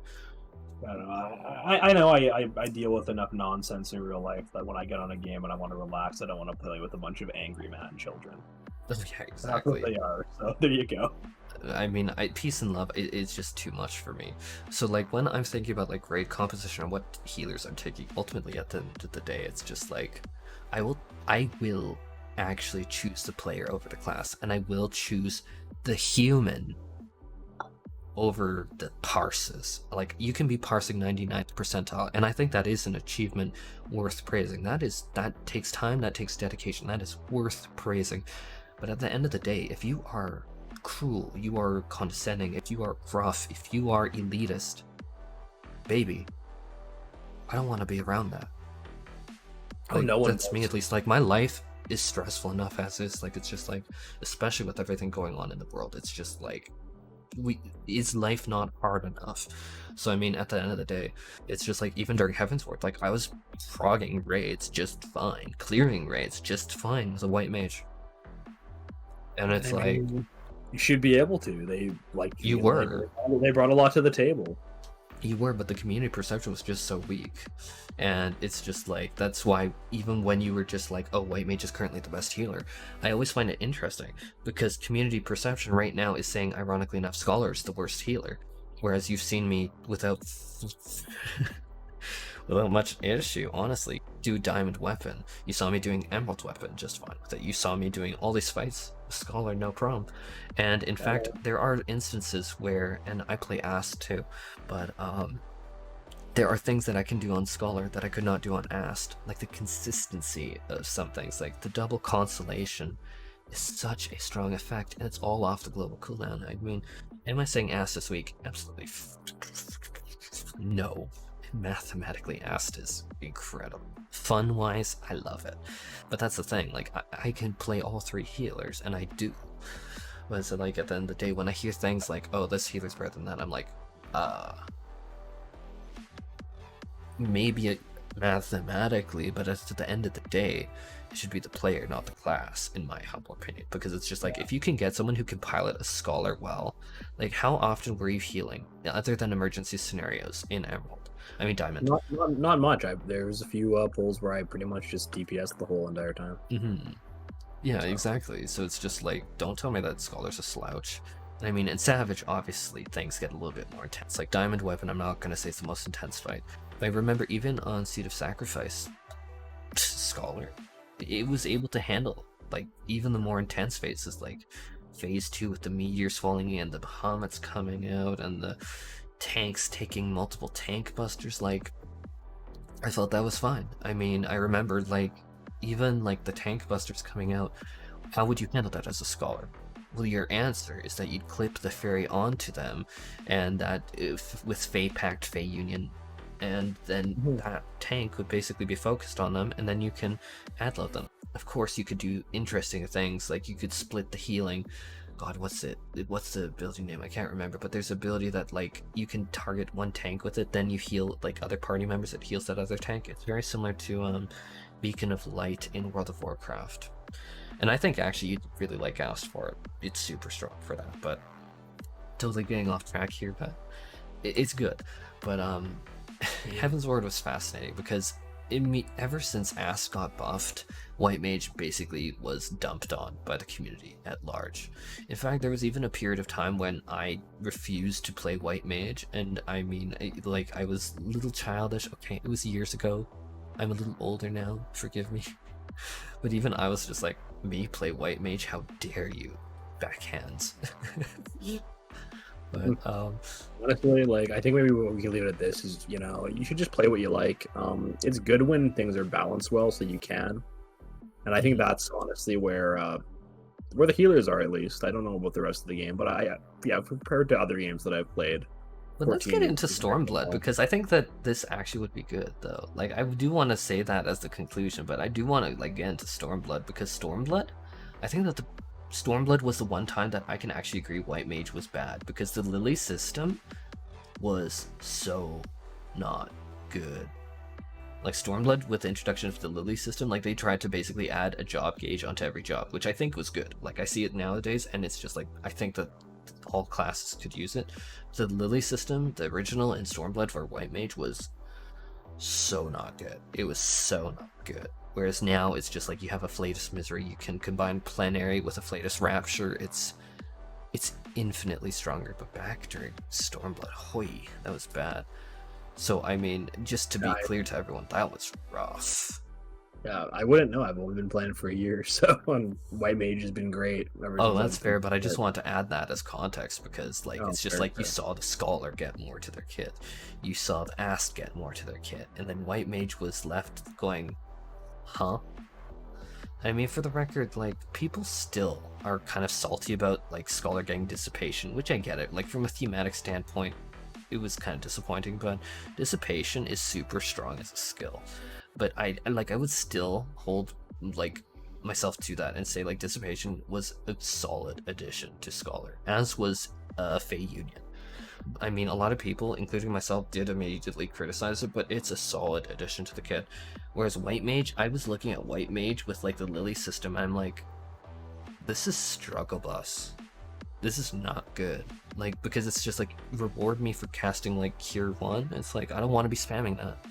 I don't know. I know I deal with enough nonsense in real life that when I get on a game and I want to relax, I don't want to play with a bunch of angry man children. Yeah, exactly. That's what they are. So there you go. I mean, peace and love is just too much for me. So like, when I'm thinking about like raid composition and what healers I'm taking, ultimately at the end of the day, it's just like, I will I will actually choose the player over the class, and I will choose the human over the parses. Like, you can be parsing 99th percentile, and I think that is an achievement worth praising. That takes time, that takes dedication, that is worth praising. But at the end of the day, if you are cruel, you are condescending, if you are rough, if you are elitist, baby, I don't want to be around that. Like, no one that's does. me, at least. Like, my life is stressful enough as is. Like, it's just like, especially with everything going on in the world, it's just like, is life not hard enough? So I mean, at the end of the day, it's just like, even during Heavensward, like, I was frogging raids just fine, clearing raids just fine with a white mage, and it's like, you should be able to. They like You know, were. They brought a lot to the table. you were, but the community perception was just so weak, and it's just like, that's why even when you were just like, oh, white mage is currently the best healer, I always find it interesting, because community perception right now is saying, ironically enough, Scholar is the worst healer, whereas you've seen me without without much issue, honestly, do Diamond Weapon. You saw me doing Emerald Weapon just fine with it. You saw me doing all these fights with Scholar, no problem. And in fact, there are instances where, and I play Ass too, but there are things that I can do on Scholar that I could not do on Ast, like the consistency of some things, like the double constellation is such a strong effect, and it's all off the global cooldown. I mean, am I saying Ast this week? Absolutely no. Mathematically, Ast is incredible. Fun-wise, I love it. But that's the thing, like, I can play all three healers, and I do. But so, like, at the end of the day, when I hear things like, oh, this healer's better than that, I'm like, maybe mathematically, but at the end of the day, it should be the player, not the class, in my humble opinion. Because it's just like, if you can get someone who can pilot a Scholar well, like, how often were you healing, other than emergency scenarios, in Emerald? I mean, Diamond. Not much. There was a few pulls where I pretty much just DPS the whole entire time. Yeah, exactly. So it's just like, don't tell me that Scholar's a slouch. I mean, in Savage, obviously, things get a little bit more intense. Like, Diamond Weapon, I'm not going to say it's the most intense fight. But I remember even on Seed of Sacrifice, Scholar, it was able to handle, like, even the more intense phases, like Phase 2 with the meteors falling in, the Bahamut's coming out, and the tanks taking multiple tank busters. Like, I felt that was fine. I mean, I remember, like, even, like, the tank busters coming out, how would you handle that as a Scholar? Well, your answer is that you'd clip the fairy onto them, and that with Fey Pact, Fey Union, and then that tank would basically be focused on them, and then you can ad-load them. Of course, you could do interesting things, like you could split the healing. God, what's the ability name? I can't remember, but there's an ability that, like, you can target one tank with it, then you heal, like, other party members, it heals that other tank. It's very similar to Beacon of Light in World of Warcraft. And I think actually you'd really like Oust for it. It's super strong for that, but totally getting off track here, but it's good. But Heavensward was fascinating because ever since Ass got buffed, White Mage basically was dumped on by the community at large. In fact, there was even a period of time when I refused to play White Mage, and I mean, like, I was a little childish. Okay, it was years ago. I'm a little older now, forgive me. But even I was just like, me play White Mage? How dare you? Backhands. But honestly, like, I think maybe what we can leave it at this is, you know, you should just play what you like. It's good when things are balanced well, so you can. And I think that's honestly where the healers are, at least. I don't know about the rest of the game, but compared to other games that I've played. But let's get into Stormblood, because I think that this actually would be good, though. Like, I do want to say that as the conclusion, but I do want to, like, get into Stormblood, because Stormblood, I think that the Stormblood was the one time that I can actually agree White Mage was bad, because the Lily system was so not good. Like, Stormblood, with the introduction of the Lily system, like, they tried to basically add a job gauge onto every job, which I think was good. Like, I see it nowadays, and it's just like, I think that all classes could use it. The Lily system, the original in Stormblood for White Mage, was so not good. It was so not good. Whereas now it's just like, you have a Flatus Misery, you can combine Plenary with a Flatus Rapture, it's infinitely stronger. But back during Stormblood, hoy, that was bad. So I mean, just to be clear to everyone, that was rough. Yeah, I wouldn't know. I've only been playing for a year, so and White Mage has been great ever Oh, since that's I've fair, been but I just it. want to add that as context because, like, Oh, it's just fair, like you fair. saw the Scholar get more to their kit, you saw the Ast get more to their kit, and then White Mage was left going, huh? I mean, for the record, like, people still are kind of salty about, like, Scholar getting Dissipation, which I get it. Like, from a thematic standpoint, it was kind of disappointing, but Dissipation is super strong as a skill. But I would still hold, like, myself to that and say, like, Dissipation was a solid addition to Scholar, as was Fey Union. I mean, a lot of people, including myself, did immediately criticize it, but it's a solid addition to the kit. Whereas White Mage, I was looking at White Mage with, like, the Lily system, I'm like, this is struggle bus. This is not good. Like, because it's just like, reward me for casting, like, Cure 1. It's like, I don't want to be spamming that.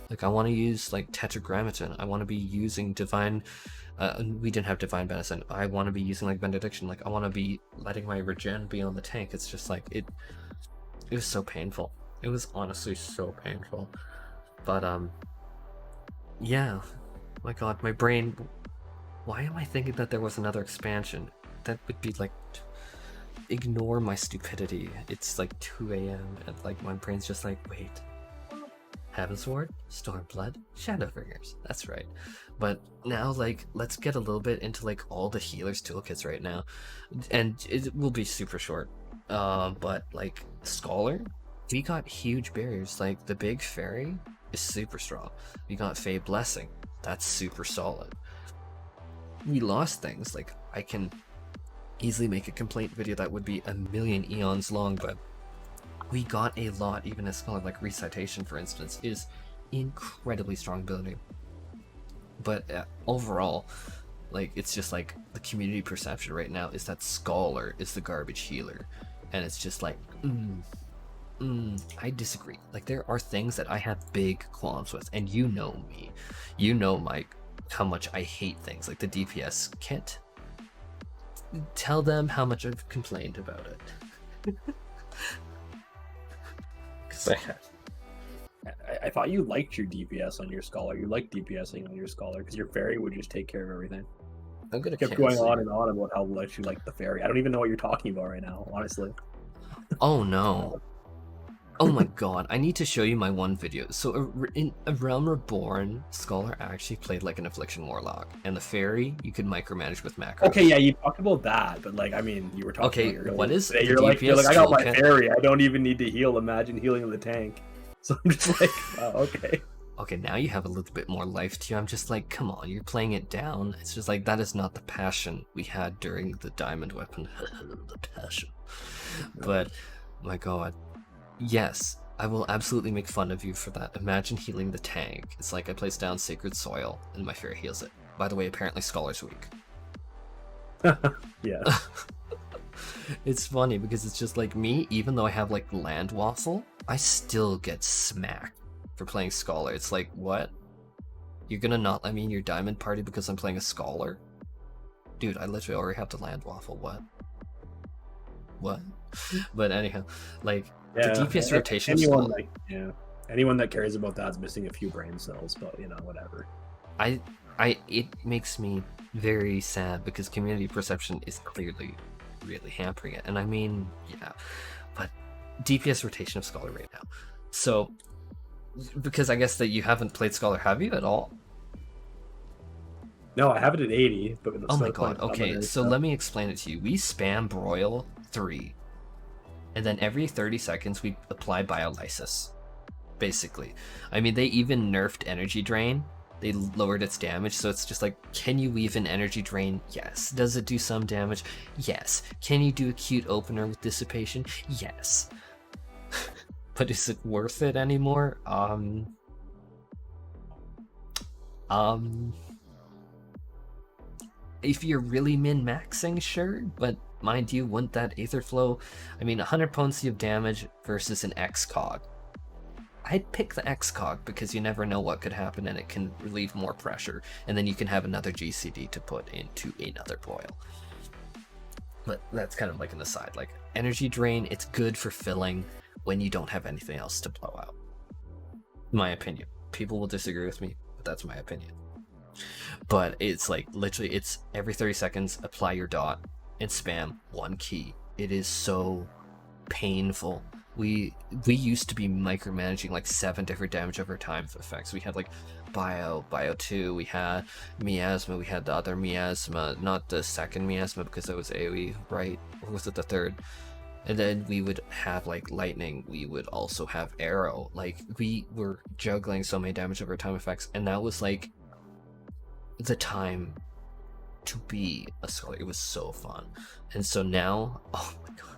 Like, I want to use, like, Tetragrammaton. I want to be using Divine... we didn't have Divine Benison. I want to be using, like, Benediction. Like, I want to be letting my regen be on the tank. It's just like, it was so painful. It was honestly so painful. But, yeah. My god, my brain... Why am I thinking that there was another expansion? That would be, like... Ignore my stupidity. It's, like, 2 a.m. and, like, my brain's just like, wait... Heavensward, Stormblood, Shadowbringers. That's right. But now, like, let's get a little bit into, like, all the healers' toolkits right now. And it will be super short. But, like, Scholar, we got huge barriers. Like, the big fairy is super strong. We got Fey Blessing. That's super solid. We lost things. Like, I can easily make a complaint video that would be a million eons long, but we got a lot, even as Scholar, like Recitation, for instance, is incredibly strong ability. But overall, like, it's just like the community perception right now is that Scholar is the garbage healer. And it's just like, I disagree. Like, there are things that I have big qualms with, and you know me. You know, Mike, how much I hate things like the DPS kit. Tell them how much I've complained about it. I thought you liked your DPS on your Scholar. You liked DPSing on your Scholar because your Fairy would just take care of everything. I'm gonna kept going on and on about how much you like the Fairy. I don't even know what you're talking about right now, honestly. Oh no. Oh my god, I need to show you my one video. So in A Realm Reborn, Scholar actually played like an Affliction Warlock, and the Fairy you could micromanage with macros. Okay, yeah, you talked about that, but like, I mean, you were talking okay, about your what is you're like, I got my Fairy, I don't even need to heal, imagine healing the tank. So I'm just like, oh, okay. Okay, now you have a little bit more life to you. I'm just like, come on, you're playing it down. It's just like, that is not the passion we had during the Diamond Weapon. The passion. But, my god. Yes, I will absolutely make fun of you for that. Imagine healing the tank. It's like I place down Sacred Soil, and my Fairy heals it. By the way, apparently Scholar's weak. Yeah. It's funny, because it's just like me, even though I have like Land Waffle, I still get smacked for playing Scholar. It's like, what? You're gonna not let me in your Diamond party because I'm playing a Scholar? Dude, I literally already have the Land Waffle, what? But anyhow, like, yeah, the DPS rotation anyone like, yeah, anyone that cares about that's missing a few brain cells, but you know, whatever. It makes me very sad because community perception is clearly really hampering it. And I mean, yeah, but DPS rotation of Scholar right now. So, because I guess that you haven't played Scholar, have you, at all? No, I have it at 80, but oh my god, okay, so let me explain it to you. We spam Broil 3, and then every 30 seconds we apply Biolysis, basically. I mean, they even nerfed Energy Drain. They lowered its damage, so it's just like, can you weave an Energy Drain? Yes. Does it do some damage? Yes. Can you do Acute Opener with Dissipation? Yes. But is it worth it anymore? If you're really min-maxing, sure, but mind you, wouldn't that Aether Flow, I mean, 100 potency of damage versus an X-Cog. I'd pick the X-Cog because you never know what could happen and it can relieve more pressure, and then you can have another GCD to put into another Broil. But that's kind of like an aside. Like, Energy Drain, it's good for filling when you don't have anything else to blow out. My opinion. People will disagree with me, but that's my opinion. But it's like literally, it's every 30 seconds, apply your dot and spam one key. It is so painful. We used to be micromanaging like 7 different damage over time effects. We had like Bio 2, we had Miasma, we had the other Miasma, not the second Miasma because that was AoE, right? Or was it the third? And then we would have like Lightning, we would also have Arrow. Like, we were juggling so many damage over time effects, and that was like the time to be a scholar. It was so fun. And so now, oh my god,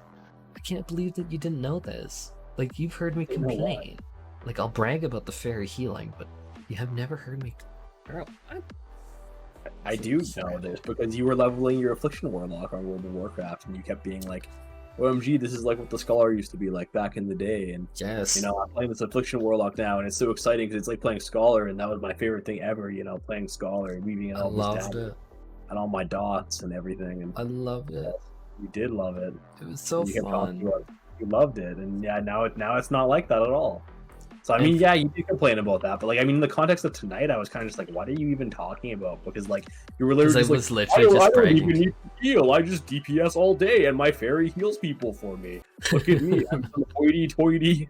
I can't believe that you didn't know this. Like, you've heard me complain. Like, I'll brag about the fairy healing, but you have never heard me. Girl, I do know this because you were leveling your Affliction Warlock on World of Warcraft, and you kept being like, OMG, this is like what the Scholar used to be like back in the day. And yes, you know, I'm playing this Affliction Warlock now, and it's so exciting because it's like playing Scholar, and that was my favorite thing ever. You know, playing Scholar and weaving in all this damage and all my dots and everything. And I loved it. You did love it. It was so fun. You loved it, and yeah, now it's not like that at all. So I mean, yeah, you did complain about that, but like, I mean, in the context of tonight, I was kind of just like, what are you even talking about? Because like, you were literally just like, I don't even need to heal. I just DPS all day, and my fairy heals people for me. Look at me, I'm some hoity-toity.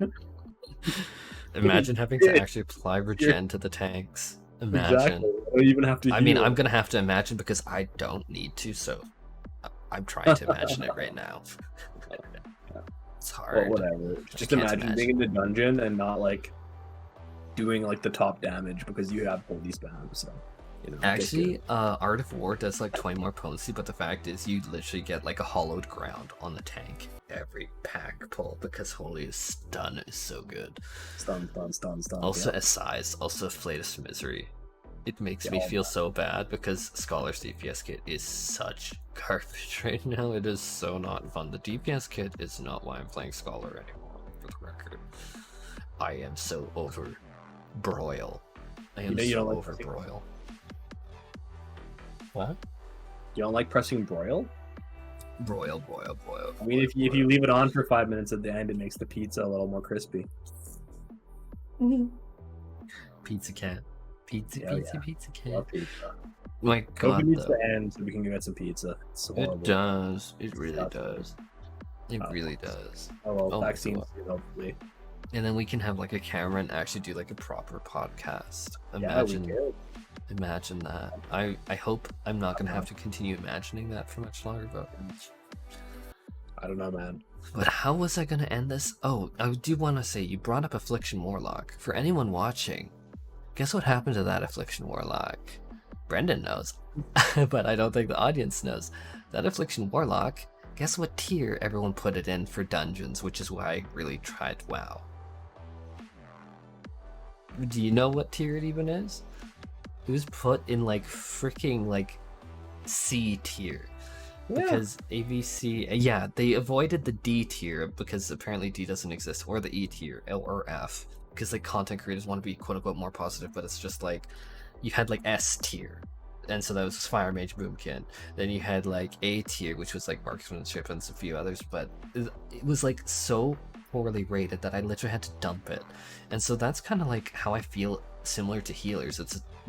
Imagine having to actually apply regen to the tanks. Imagine. Exactly. I don't even have to heal. I mean, I'm gonna have to imagine because I don't need to, so I'm trying to imagine it right now. It's hard. Well, whatever. Just imagine being in the dungeon and not like doing like the top damage because you have holy spam. So, you know, actually, Art of War does like 20 more potency, but the fact is, you literally get like a hollowed ground on the tank every pack pull because holy stun is so good. Stun. Also, size, also Flatus Misery. It makes me feel so bad because Scholar's DPS kit is such garbage right now. It is so not fun. The DPS kit is not why I'm playing Scholar anymore, for the record. I am so over Broil. I am so over Broil. What? You don't like pressing Broil? Broil. I mean, if you leave it on for 5 minutes at the end, it makes the pizza a little more crispy. Pizza cat. Pizza cat. Love pizza. My god, it needs to end so we can get some pizza. It does. It really does. It really does. Oh well, vaccines hopefully. And then we can have like a camera and actually do like a proper podcast. Imagine that. I hope I'm not gonna have to continue imagining that for much longer, but I don't know, man. But how was I gonna end this? Oh, I do want to say you brought up Affliction Warlock. For anyone watching, guess what happened to that Affliction Warlock? Brendan knows, but I don't think the audience knows. That Affliction Warlock, guess what tier everyone put it in for dungeons, which is why I really tried WoW. Do you know what tier it even is? It was put in like freaking like C tier. Because AVC, yeah, they avoided the D tier because apparently D doesn't exist, or the E tier, L or F. Because like content creators want to be quote unquote more positive, but it's just like you had like S tier, and so that was Fire Mage Boomkin. Then you had like A tier, which was like marksmanship and a few others, but it was like so poorly rated that I literally had to dump it. And so that's kind of like how I feel similar to healers.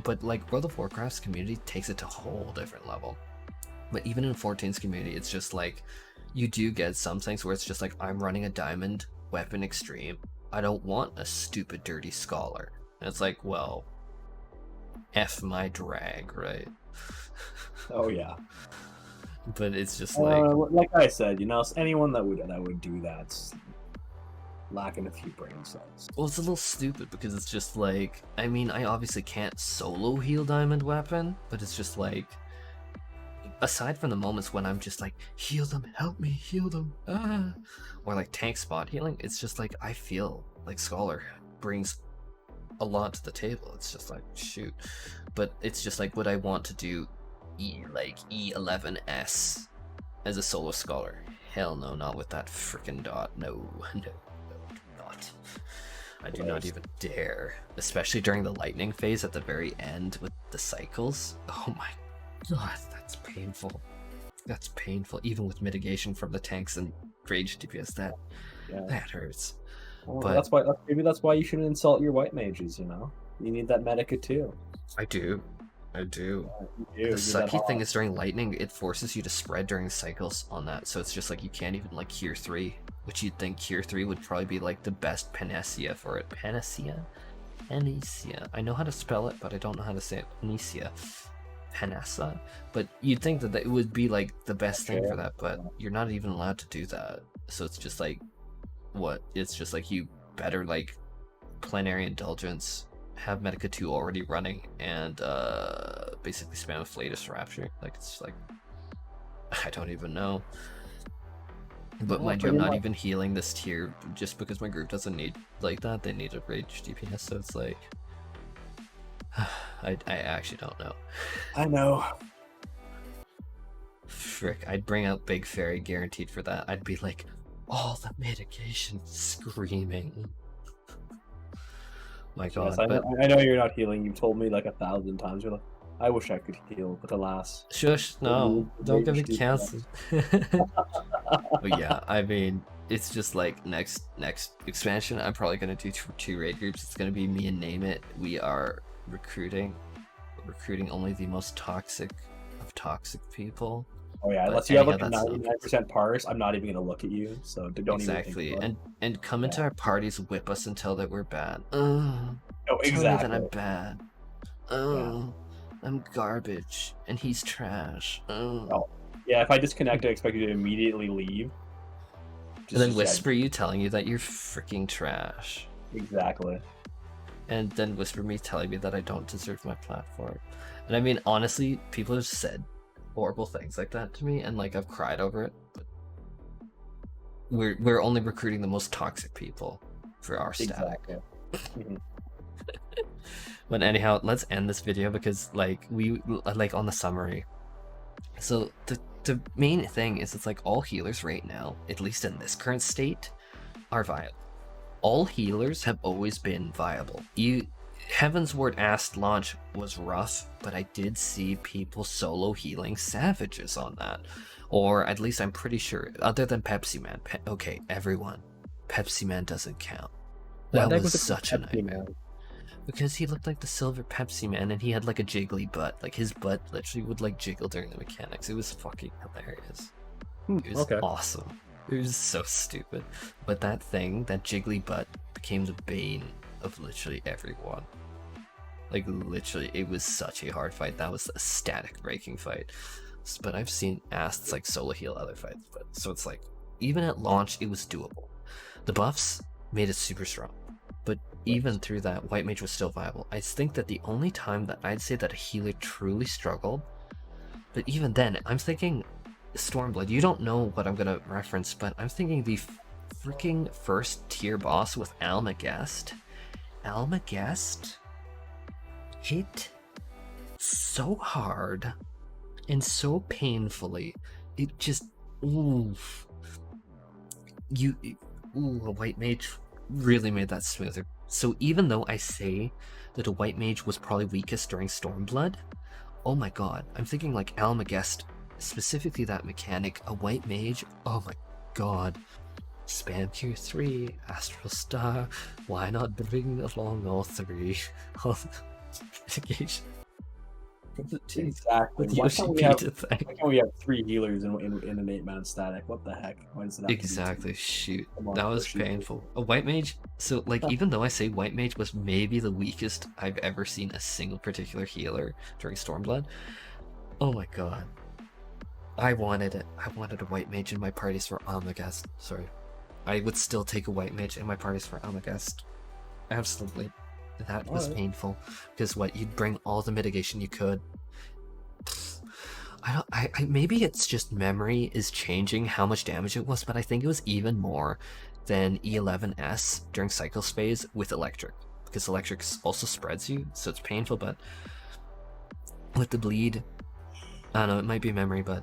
But like World of Warcraft's community takes it to a whole different level. But even in 14's community, it's just like you do get some things where it's just like I'm running a diamond weapon extreme. I don't want a stupid, dirty scholar. And it's like, well, F my drag, right? Oh yeah. But it's just like I said, you know, anyone that would do that's lacking a few brain cells. Well, it's a little stupid because it's just like, I mean, I obviously can't solo heal diamond weapon, but it's just like, aside from the moments when I'm just like, heal them, help me, heal them, or like tank spot healing, it's just like I feel like Scholar brings a lot to the table. It's just like, shoot. But it's just like, would I want to do E11S as a solo Scholar? Hell no, not with that freaking dot. No, not. I do not even dare. Especially during the lightning phase at the very end with the cycles. Oh my god, that's painful. That's painful. Even with mitigation from the tanks and rage DPS, that hurts. Well, but maybe that's why you shouldn't insult your white mages. You know, you need that medica too. I do. I do. You The do. You're that sucky thing hot. is during lightning, it forces you to spread during cycles on that, so it's just like you can't even like Cure 3, which you'd think Cure 3 would probably be like the best panacea for it. Panacea? Panacea. I know how to spell it, but I don't know how to say it. Panacea. Panacea? But you'd think that it would be like the best thing for that, but you're not even allowed to do that. So it's just like, what? It's just like you better like Plenary Indulgence, have Medica 2 already running, and basically spam a Flatus Rapture. Like, it's like, I don't even know. But mind you, I'm not even healing this tier just because my group doesn't need like that. They need a rage DPS, so it's like, I actually don't know. I know. Frick, I'd bring out Big Fairy guaranteed for that. I'd be like, all the mitigation screaming. My god. Yes, I know you're not healing. You've told me like 1,000 times. You're like, I wish I could heal, but alas. Shush, no. Don't get me canceled. But yeah, I mean, it's just like next expansion, I'm probably going to do two raid groups. It's going to be me and Neymett. We are recruiting only the most toxic of toxic people. Oh yeah, unless you have like a 99% parse, I'm not even gonna look at you. So don't exactly. even think and come into our parties, whip us until that we're bad. Oh, exactly. Tell me that I'm bad. I'm garbage, and he's trash. Oh. Yeah, if I disconnect, I expect you to immediately leave. And then whisper you telling you that you're freaking trash. Exactly. And then whisper me telling me that I don't deserve my platform. And I mean, honestly, people have said horrible things like that to me, and like I've cried over it. But we're only recruiting the most toxic people for our static. Exactly. But anyhow, let's end this video because like we like on the summary. So the main thing is it's like all healers right now, at least in this current state, are viable. All healers have always been viable. Heaven's Ward Ast launch was rough, but I did see people solo healing savages on that. Or at least I'm pretty sure, other than Pepsi Man. Okay, everyone. Pepsi Man doesn't count. That was such a nightmare. Because he looked like the silver Pepsi Man and he had like a jiggly butt. Like his butt literally would like jiggle during the mechanics. It was fucking hilarious. It was awesome. It was so stupid. But that thing, that jiggly butt, became the bane of literally everyone. Like literally, it was such a hard fight. That was a static breaking fight. But I've seen Asts like solo heal other fights. But so it's like, even at launch, it was doable. The buffs made it super strong. But even through that, White Mage was still viable. I think that the only time that I'd say that a healer truly struggled, but even then, I'm thinking Stormblood. You don't know what I'm gonna reference, but I'm thinking the freaking first tier boss with Almagest. Almagest hit so hard and so painfully. It just a White Mage really made that smoother. So even though I say that a White Mage was probably weakest during Stormblood, oh my god, I'm thinking like Almagest, specifically that mechanic, a White Mage, oh my god. Spam Cure 3, Astral Star, why not bring along all three? Mitigation. Exactly. Why can't we have 3 healers in an 8-man static? What the heck? Why does it have exactly. Shoot, that was painful. A White Mage. So like, even though I say White Mage was maybe the weakest I've ever seen a single particular healer during Stormblood, oh my god, I wanted it. I wanted a White Mage in my parties for Almagest. Sorry, I would still take a White Mage in my parties for Almagest. Absolutely. That was painful, because you'd bring all the mitigation you could. I maybe it's just memory is changing how much damage it was, but I think it was even more than E11S during Cycles phase with Electric, because Electric also spreads you, so it's painful, but with the bleed, I don't know, it might be memory, but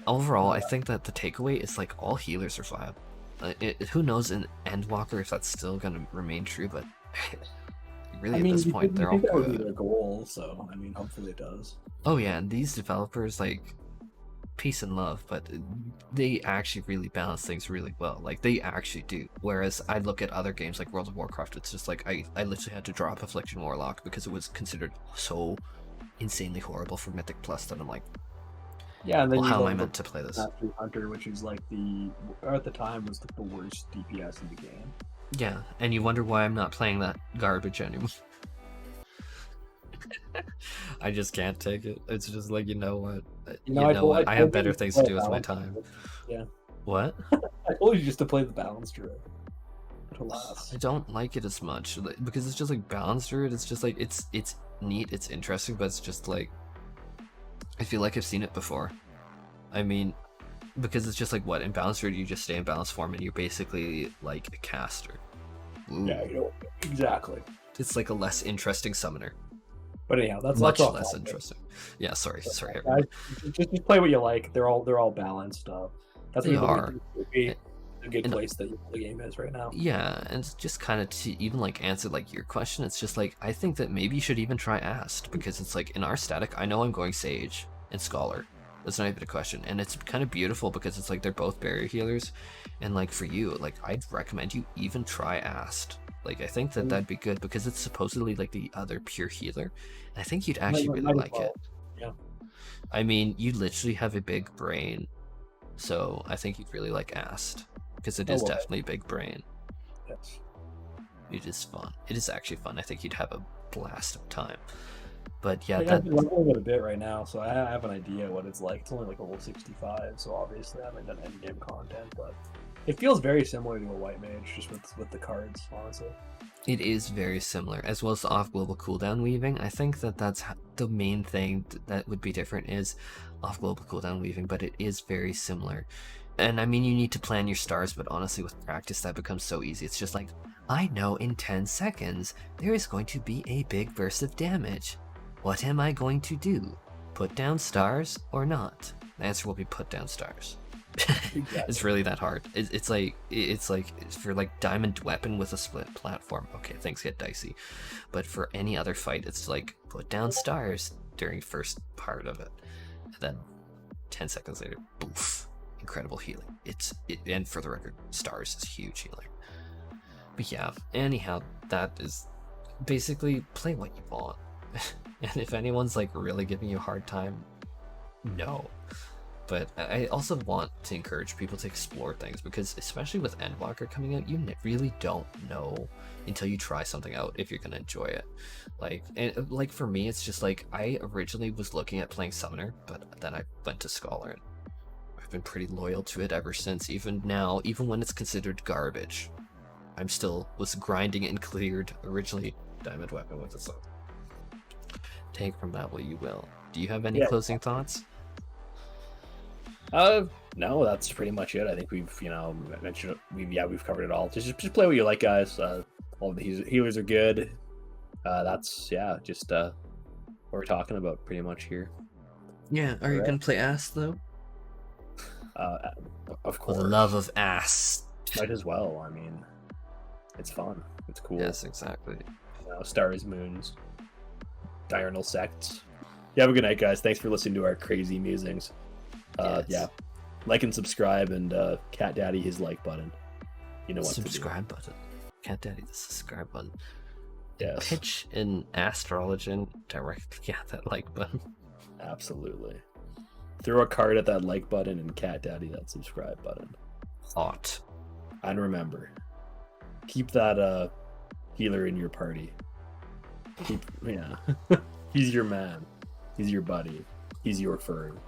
overall, I think that the takeaway is like all healers are viable. Who knows in Endwalker if that's still going to remain true, but really, at this point, they're all good. That would be their goal, so I mean, hopefully it does. Oh yeah, and these developers, like, peace and love, but they actually really balance things really well. Like, they actually do. Whereas I look at other games like World of Warcraft, it's just like I literally had to drop Affliction Warlock because it was considered so insanely horrible for Mythic Plus that I'm like, Yeah, and then well, you how am I level meant to play this? Mastery Hunter, which is like at the time was the worst DPS in the game. Yeah, and you wonder why I'm not playing that garbage anymore. I just can't take it. It's just like, you know what? I have better things to do with my time. Yeah. What? I told you just to play the balanced druid. I don't like it as much because it's just like balanced druid. It's just like it's neat, it's interesting, but it's just like I feel like I've seen it before. I mean, because it's just like what in balanced druid you just stay in balanced form and you're basically like a caster. Ooh. Yeah, exactly. It's like a less interesting summoner. But anyhow, that's much less interesting. Yeah, sorry. Guys, just play what you like. They're all balanced. That's they are. A good place that the game is right now. Yeah, and just kind of to even like answer like your question, it's just like I think that maybe you should even try Ast because it's like in our static, I know I'm going Sage and Scholar. That's not even a question, and it's kind of beautiful because it's like they're both barrier healers, and like for you, like I'd recommend you even try Ast. Like I think that that'd be good because it's supposedly like the other pure healer, and I think you'd actually really like it. Yeah. I mean, you literally have a big brain, so I think you'd really like Ast. Because it is definitely big brain. Yes. It is fun. It is actually fun. I think you'd have a blast of time. But yeah, I've been leveling it a bit right now, so I have an idea what it's like. It's only like level 65, so obviously I haven't done any game content, but it feels very similar to a white mage, just with the cards, honestly. It is very similar, as well as the off-global cooldown weaving. I think that that's the main thing that would be different is off-global cooldown weaving, but it is very similar. And I mean, you need to plan your stars, but honestly, with practice, that becomes so easy. It's just like, I know in 10 seconds, there is going to be a big burst of damage. What am I going to do? Put down stars or not? The answer will be put down stars. Exactly. It's really that hard. It's like for like diamond weapon with a split platform. Okay, things get dicey. But for any other fight, it's like put down stars during first part of it. And then 10 seconds later, boof. Incredible healing. And for the record, stars is huge healing. But yeah, anyhow, that is basically play what you want. And if anyone's like really giving you a hard time, no. But I also want to encourage people to explore things because especially with Endwalker coming out, you really don't know until you try something out if you're gonna enjoy it. Like for me, it's just like I originally was looking at playing Summoner, but then I went to Scholar. I've been pretty loyal to it ever since. Even now, even when it's considered garbage, I'm still was grinding and cleared originally Diamond Weapon with it. So take from that what you will. Do you have any closing thoughts? No, that's pretty much it. I think we've mentioned we've covered it all. Just play what you like, guys. All of the healers are good. That's just what we're talking about pretty much here. Yeah, are you gonna play Ast though? Of course. For the love of Ast. Might as well. I mean, it's fun. It's cool. Yes, exactly. Stars, moons, diurnal sects. Have a good night, guys. Thanks for listening to our crazy musings. Yes. Like and subscribe, and Cat Daddy his like button. You know what subscribe button. Cat Daddy the subscribe button. Yes. Pitch in Astrologian directly at that like button. Absolutely. Throw a card at that like button and Cat Daddy that subscribe button. Hot. And remember, keep that healer in your party. He's your man. He's your buddy. He's your fern.